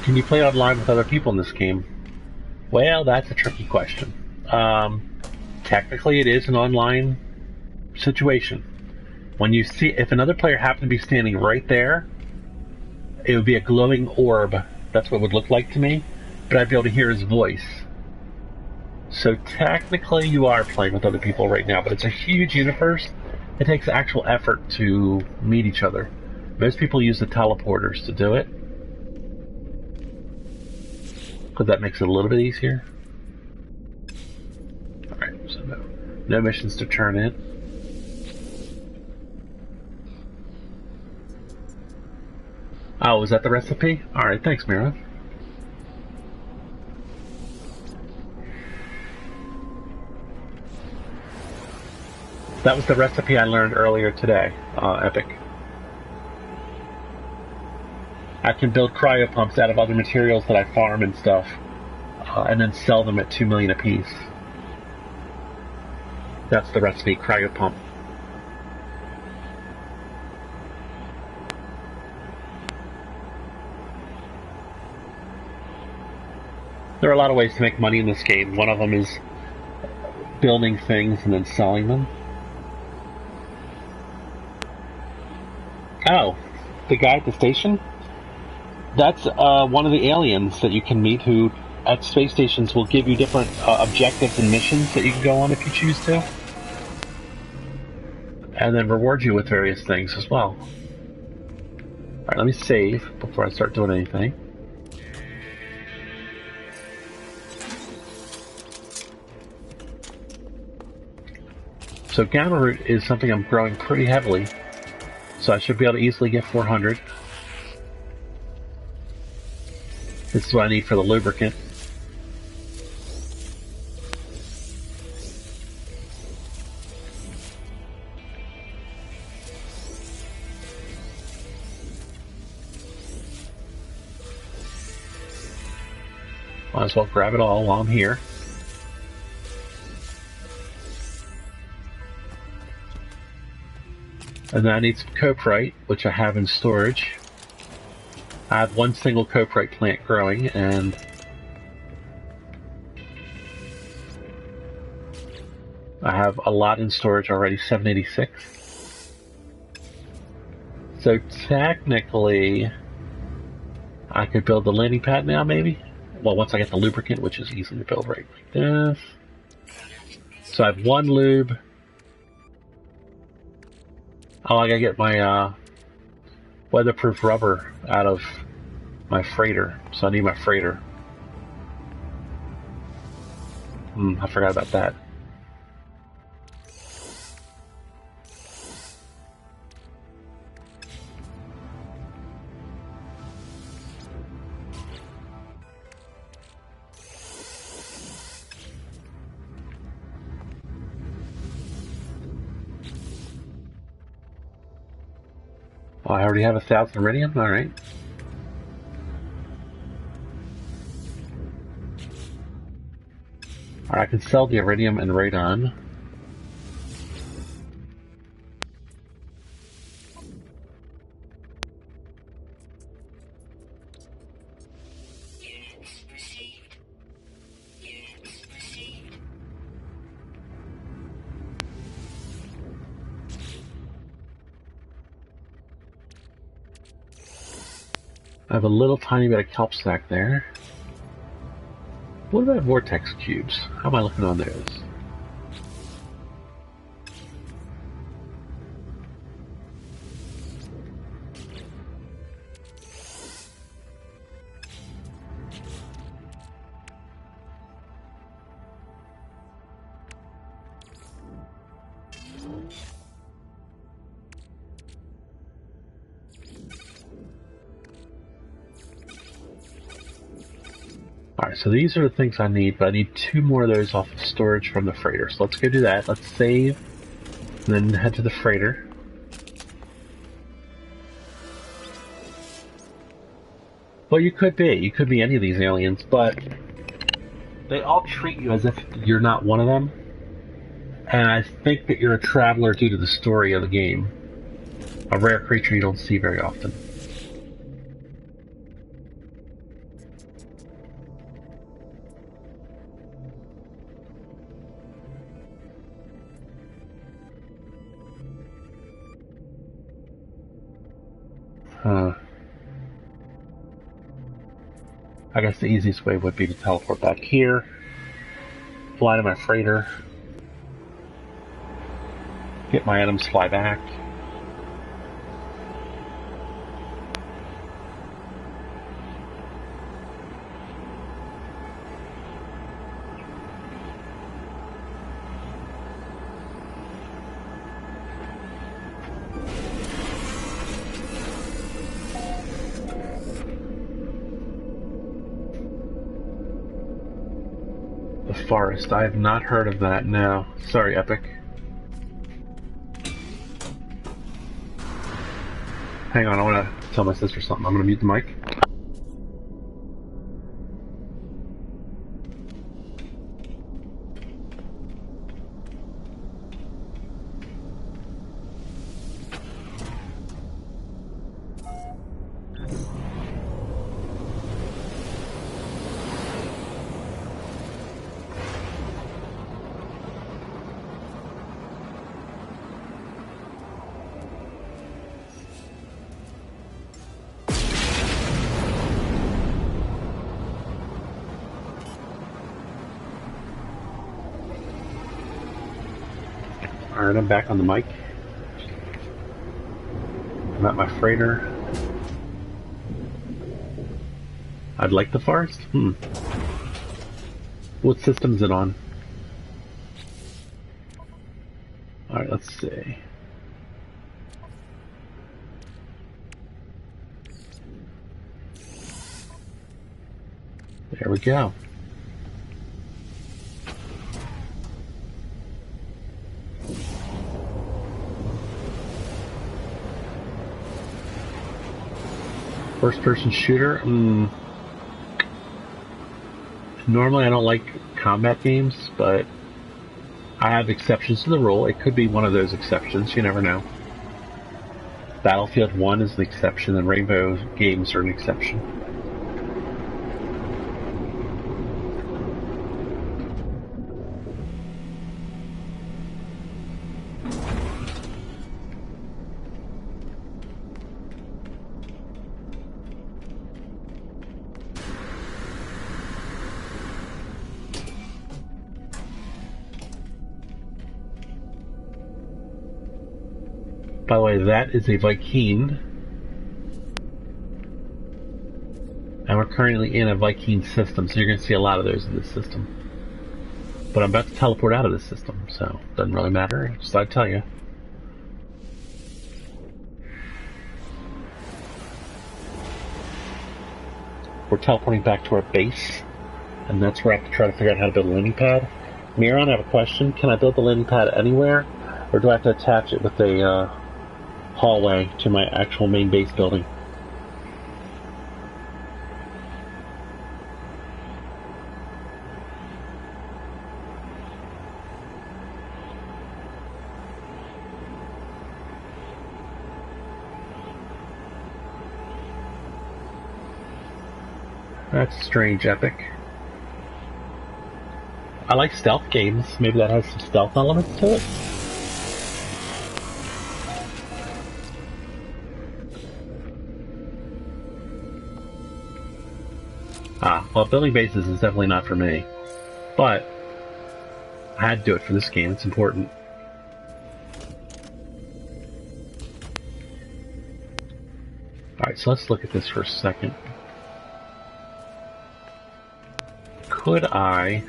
can you play online with other people in this game? Well, that's a tricky question. Technically, it is an online situation. When you see, if another player happened to be standing right there, it would be a glowing orb. That's what it would look like to me, but I'd be able to hear his voice. So technically you are playing with other people right now, but it's a huge universe. It takes actual effort to meet each other. Most people use the teleporters to do it, because that makes it a little bit easier. Alright, so no missions to turn in. Oh, was that the recipe? Alright, thanks, Mira. That was the recipe I learned earlier today, Epic. I can build cryopumps out of other materials that I farm and stuff, and then sell them at 2 million apiece. That's the recipe, cryopump. There are a lot of ways to make money in this game. One of them is building things and then selling them. Oh, the guy at the station? That's one of the aliens that you can meet who, at space stations, will give you different objectives and missions that you can go on if you choose to. And then reward you with various things as well. Alright, let me save before I start doing anything. So Gamma Root is something I'm growing pretty heavily. So I should be able to easily get 400. This is what I need for the lubricant. Might as well grab it all while I'm here. And then I need some coprite, which I have in storage. I have one single coprite plant growing, and I have a lot in storage already, 786. So technically, I could build the landing pad now, maybe? Well, once I get the lubricant, which is easy to build right like this. So I have one lube. Oh, I gotta get my weatherproof rubber out of my freighter, so I need my freighter. I forgot about that. Oh, I already have 1,000 iridium? Alright. Alright, I can sell the iridium and radon. Units received. Units received. I have a little tiny bit of kelp stack there. What about vortex cubes? How am I looking on those? Alright, so these are the things I need, but I need 2 more of those off of storage from the freighter. So let's go do that. Let's save, and then head to the freighter. Well, you could be. You could be any of these aliens, but they all treat you as if you're not one of them. And I think that you're a traveler due to the story of the game. A rare creature you don't see very often. Huh. I guess the easiest way would be to teleport back here, fly to my freighter, get my items, fly back. The forest. I have not heard of that, no. Sorry, Epic. Hang on, I want to tell my sister something. I'm going to mute the mic. Alright, I'm back on the mic. I'm at my freighter. I'd like the forest? What system is it on? Alright, let's see. There we go. First-person shooter? Normally I don't like combat games, but I have exceptions to the rule. It could be one of those exceptions, you never know. Battlefield 1 is an exception, and Rainbow games are an exception. By the way, that is a Viking. And we're currently in a Viking system, so you're going to see a lot of those in this system. But I'm about to teleport out of this system, so it doesn't really matter. Just thought I'd tell you. We're teleporting back to our base, and that's where I have to try to figure out how to build a landing pad. Miron, I have a question. Can I build the landing pad anywhere, or do I have to attach it with a hallway to my actual main base building? That's strange, Epic. I like stealth games. Maybe that has some stealth elements to it. Well, building bases is definitely not for me. But I had to do it for this game. It's important. Alright, so let's look at this for a second. Could I...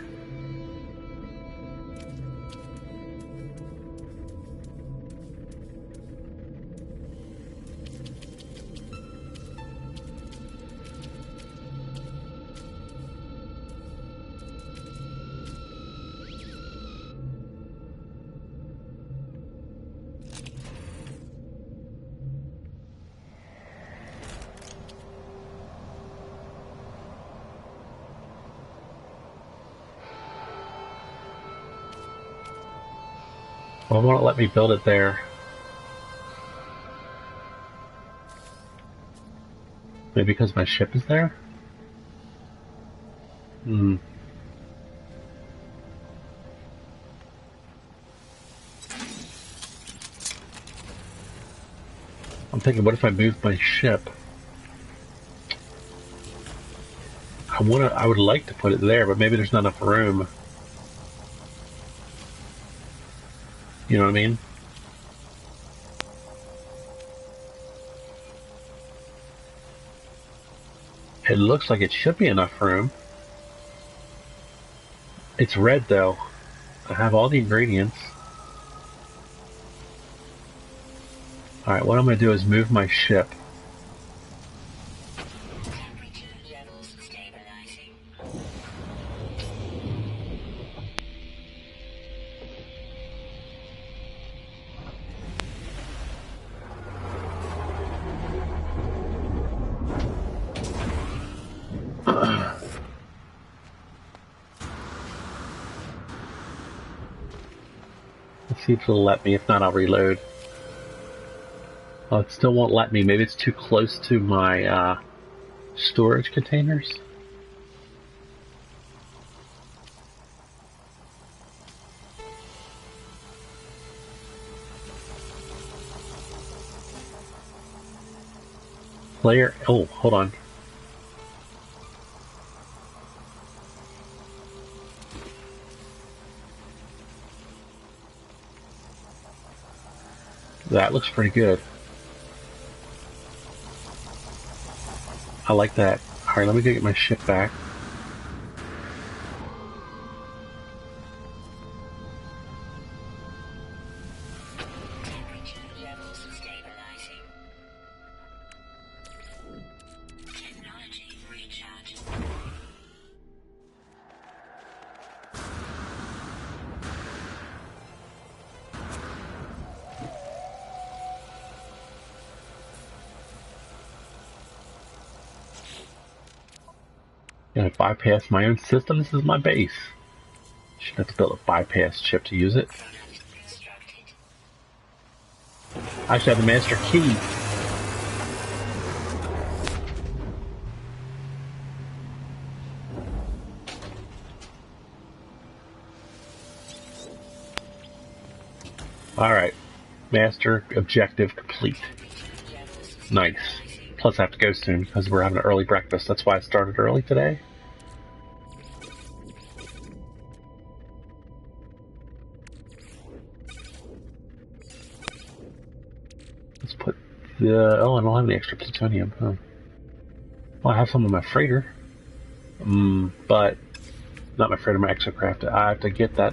Well, it won't let me build it there. Maybe because my ship is there? I'm I'm thinking, what if I move my ship? I would like to put it there, but maybe there's not enough room. You know what I mean? It looks like it should be enough room. It's red though. I have all the ingredients. Alright, what I'm going to do is move my ship. Temperature levels stabilizing. Let's see if it'll let me. If not, I'll reload. Oh, it still won't let me. Maybe it's too close to my storage containers. Player. Oh, hold on. That looks pretty good. I like that. Alright, let me go get my ship back. Temperature levels stabilizing. Technology recharge. Gonna bypass my own system. This is my base. Shouldn't have to build a bypass chip to use it. Product constructed. I should have the master key. Alright. Master objective complete. Nice. Plus I have to go soon because we're having an early breakfast. That's why I started early today. Let's put the... Oh, I don't have any extra plutonium. Huh. Well, I have some on my freighter. But not my freighter, my exocraft. I have to get that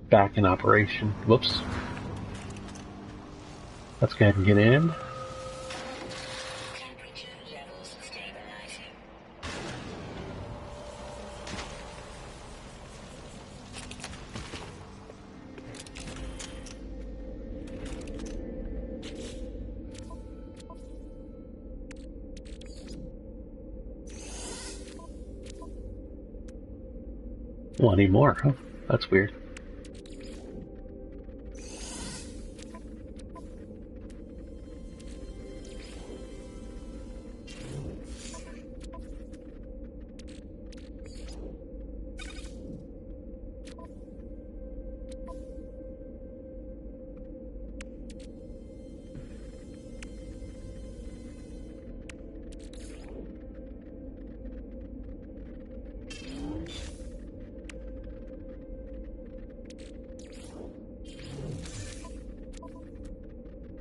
back in operation. Whoops. Let's go ahead and get in. Temperature levels stabilizing. Well, I need more, huh? That's weird.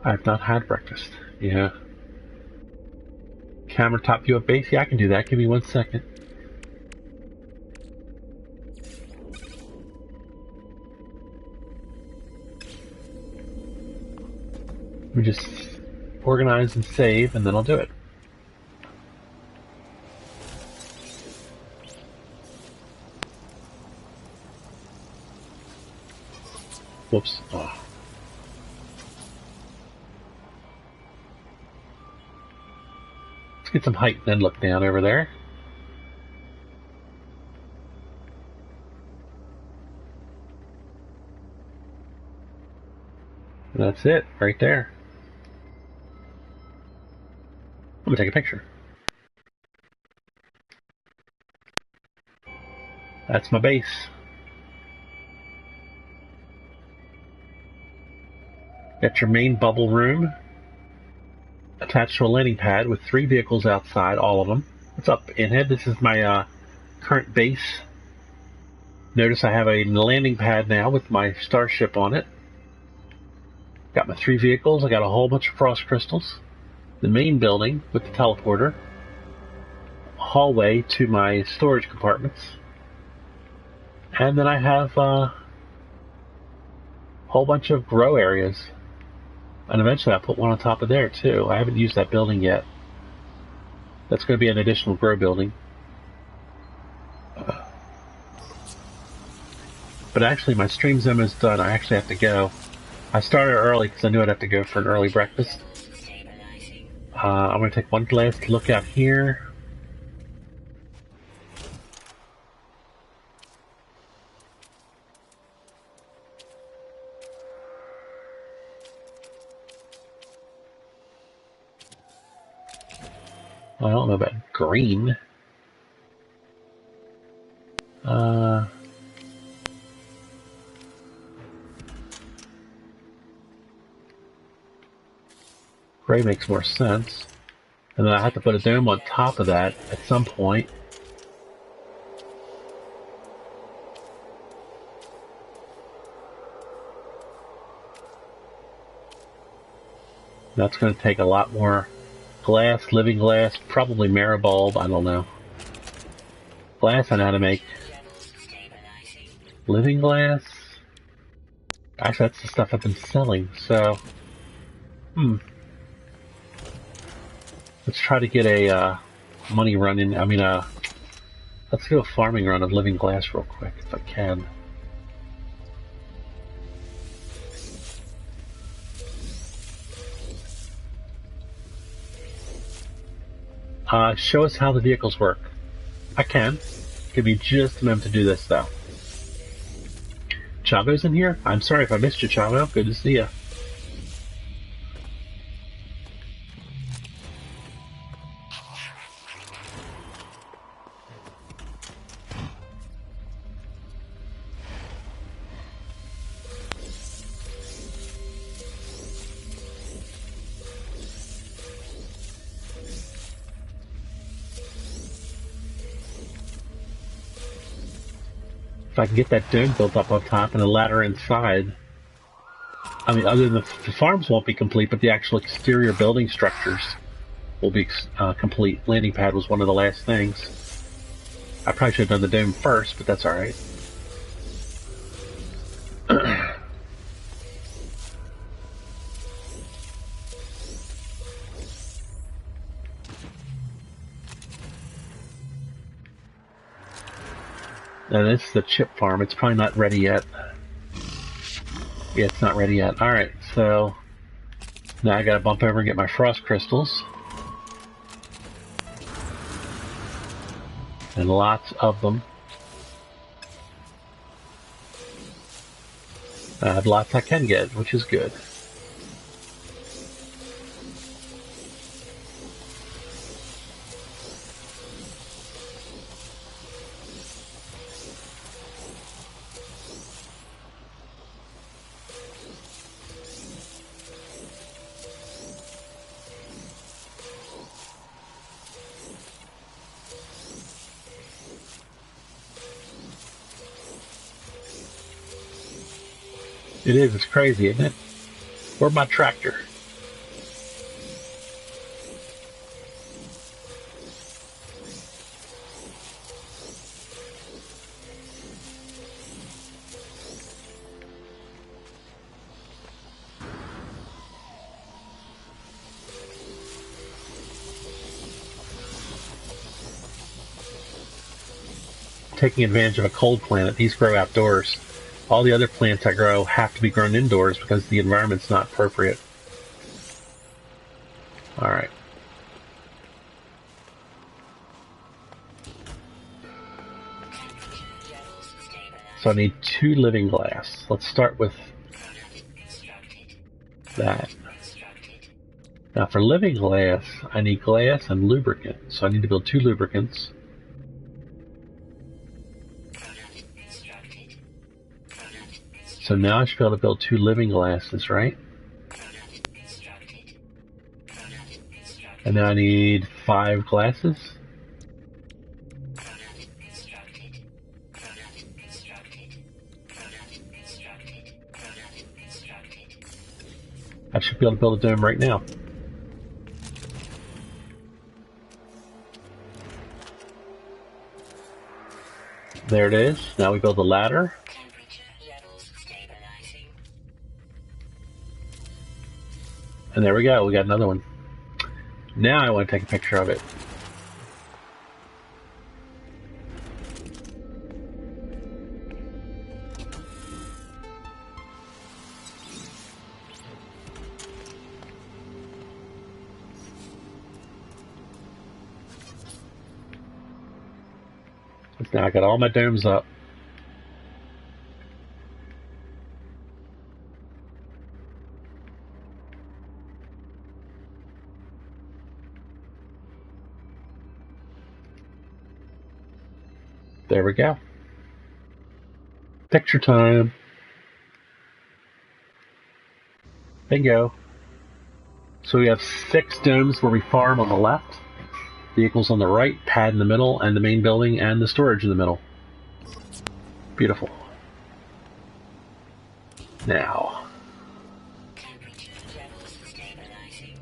I've not had breakfast. Yeah. Camera top view of base? Yeah, I can do that. Give me 1 second. Let me just organize and save, and then I'll do it. Whoops. Oh. Let's get some height and then look down over there. And that's it, right there. I'm gonna take a picture. That's my base. Got your main bubble room. attached to a landing pad with 3 vehicles outside, all of them. What's up, Inhead? This is my current base. Notice I have a landing pad now with my starship on it. Got my 3 vehicles. I got a whole bunch of frost crystals. The main building with the teleporter. Hallway to my storage compartments. And then I have a whole bunch of grow areas. And eventually I'll put one on top of there too. I haven't used that building yet. That's going to be an additional grow building. But actually my stream zone is done. I actually have to go. I started early because I knew I'd have to go for an early breakfast. I'm going to take one last look out here. I don't know about green. Gray makes more sense. And then I have to put a dome on top of that at some point. That's going to take a lot more glass, living glass, probably maribulb, I don't know. Glass I know how to make. Living glass? Actually, that's the stuff I've been selling, so... Let's try to get a money run in, let's do a farming run of living glass real quick, if I can. Show us how the vehicles work. I can. Give me just a moment to do this, though. Chavo's in here? I'm sorry if I missed you, Chavo. Good to see you. If I can get that dome built up on top and a ladder inside. I mean, other than the farms won't be complete, but the actual exterior building structures will be complete. Landing pad was one of the last things. I probably should have done the dome first, but that's alright. Now this is the chip farm. It's probably not ready yet. Yeah, it's not ready yet. Alright, so now I gotta bump over and get my frost crystals. And lots of them. I have lots I can get, which is good. It is, it's crazy, isn't it? Where's my tractor? Taking advantage of a cold planet. These grow outdoors. All the other plants I grow have to be grown indoors because the environment's not appropriate. Alright. So I need 2 living glass. Let's start with that. Now for living glass, I need glass and lubricant. So I need to build 2 lubricants. So now I should be able to build 2 living glasses, right? And then I need 5 glasses. Product constructed. Product constructed. Product constructed. Product constructed. I should be able to build a dome right now. There it is. Now we build a ladder. Temperature levels stabilizing. And there we go. We got another one. Now I want to take a picture of it. Now I got all my domes up. There we go. Picture time. Bingo. So we have 6 domes where we farm on the left, vehicles on the right, pad in the middle, and the main building and the storage in the middle. Beautiful. Now, Temperature levels stabilizing.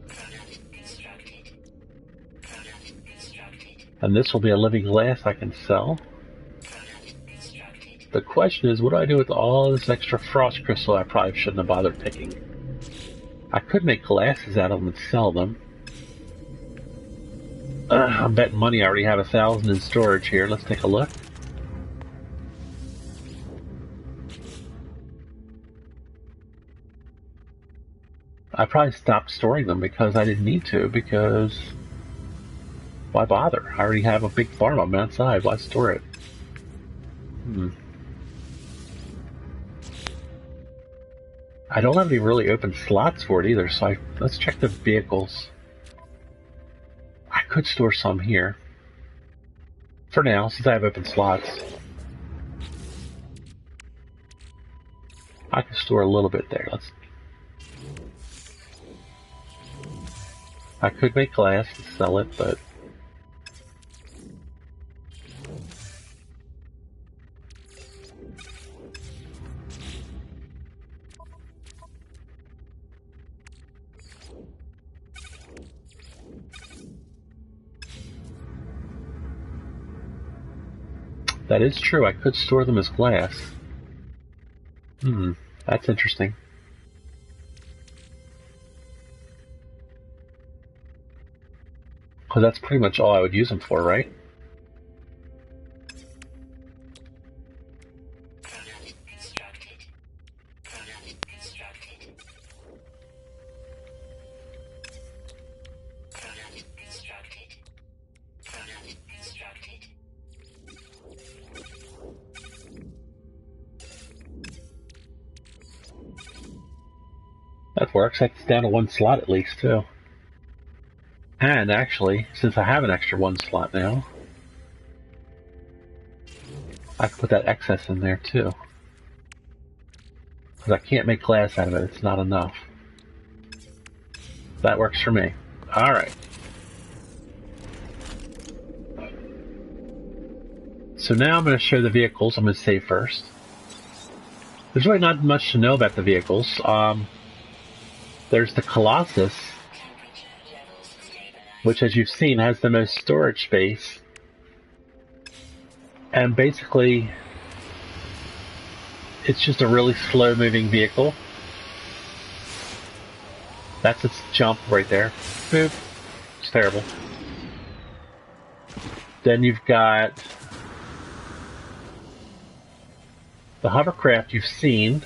Product constructed. Product constructed. and this will be a living glass I can sell. Product constructed. The question is, what do I do with all this extra frost crystal I probably shouldn't have bothered picking? I could make glasses out of them and sell them. I'm betting money I already have 1,000 in storage here. Let's take a look. I probably stopped storing them because I didn't need to, because why bother? I already have a big farm on the outside. Why store it? I don't have any really open slots for it either, so let's check the vehicles. I could store some here. For now, since I have open slots. I can store a little bit there. I could make glass and sell it, but that is true. I could store them as glass. That's interesting. Because that's pretty much all I would use them for, right? Product constructed. Product constructed. Product constructed. Product constructed. That works. That's down to 1 slot at least, too. And actually, since I have an extra 1 slot now, I can put that excess in there too. Because I can't make glass out of it. It's not enough. That works for me. Alright. So now I'm going to show the vehicles. I'm going to save first. There's really not much to know about the vehicles. There's the Colossus, which, as you've seen, has the most storage space. And basically, it's just a really slow-moving vehicle. That's its jump right there. Boop. It's terrible. Then you've got the hovercraft you've seen.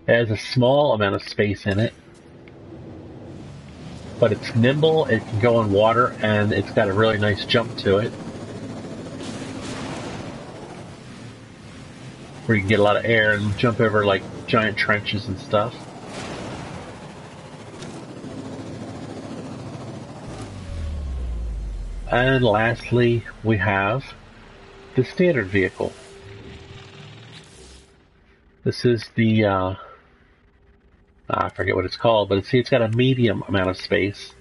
It has a small amount of space in it, but it's nimble, it can go on water, and it's got a really nice jump to it, where you can get a lot of air and jump over like giant trenches and stuff. And lastly, we have the standard vehicle. This is the, I forget what it's called, but it's got a medium amount of space.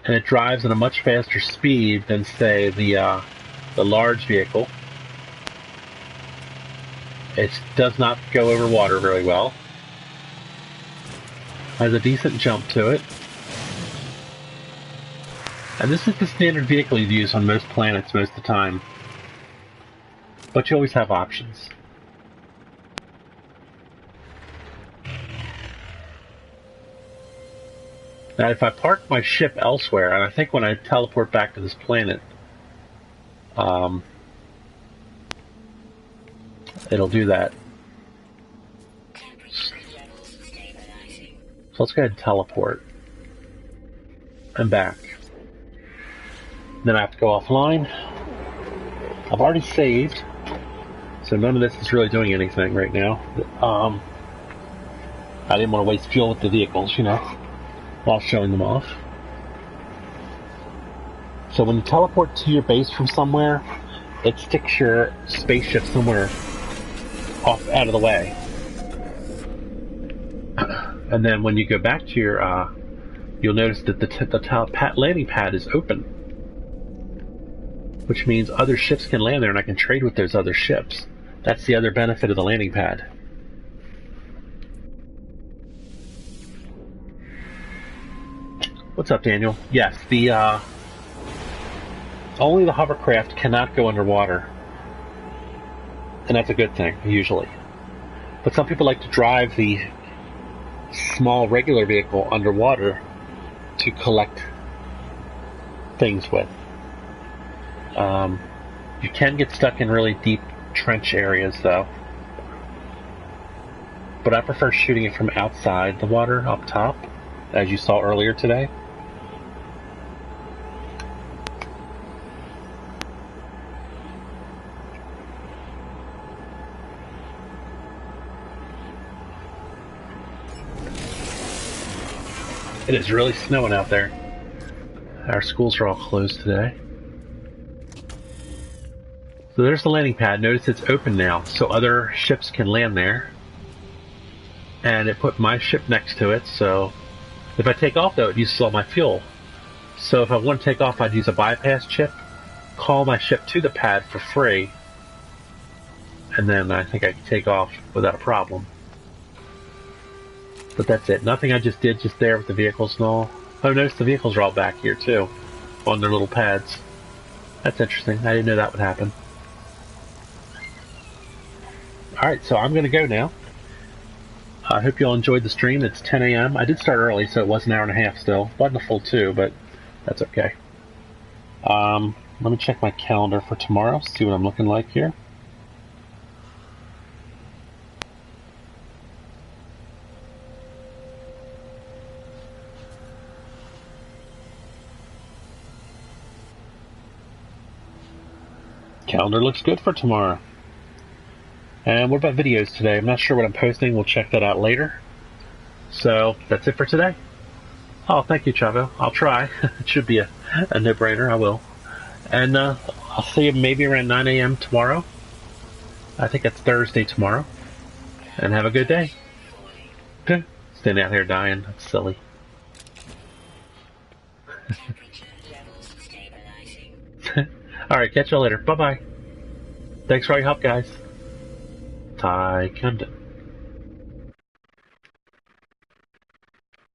And it drives at a much faster speed than, say, the large vehicle. It does not go over water very well. Has a decent jump to it. And this is the standard vehicle you'd use on most planets most of the time. But you always have options. Now, if I park my ship elsewhere, and I think when I teleport back to this planet, it'll do that. So let's go ahead and teleport. And back. Then I have to go offline. I've already saved, so none of this is really doing anything right now. I didn't want to waste fuel with the vehicles, you know, while showing them off. So when you teleport to your base from somewhere, it sticks your spaceship somewhere off out of the way. And then when you go back to your, you'll notice that the landing pad is open, which means other ships can land there and I can trade with those other ships. That's the other benefit of the landing pad. What's up, Daniel? Yes, only the hovercraft cannot go underwater. And that's a good thing, usually. But some people like to drive the small regular vehicle underwater to collect things with. You can get stuck in really deep trench areas, though. But I prefer shooting it from outside the water, up top, as you saw earlier today. It is really snowing out there. Our schools are all closed today. So there's the landing pad. Notice it's open now, so other ships can land there. And it put my ship next to it, so if I take off, though, it uses all my fuel. So if I want to take off, I'd use a bypass chip, call my ship to the pad for free, and then I think I can take off without a problem. But that's it. Nothing I just did just there with the vehicles and all. Oh, notice the vehicles are all back here, too, on their little pads. That's interesting. I didn't know that would happen. Alright, so I'm going to go now. I hope you all enjoyed the stream. It's 10 a.m. I did start early, so it was an hour and a half still. Wasn't a full 2, but that's okay. Let me check my calendar for tomorrow, see what I'm looking like here. Calendar looks good for tomorrow. And what about videos today? I'm not sure what I'm posting. We'll check that out later. So that's it for today. Oh, thank you, Chavo. I'll try. It should be a no-brainer. I will. And I'll see you maybe around 9 a.m. tomorrow. I think it's Thursday tomorrow. And have a good day. Okay. Standing out here dying. That's silly. Alright, catch y'all later. Bye-bye. Thanks for all your help, guys. Ty Camden.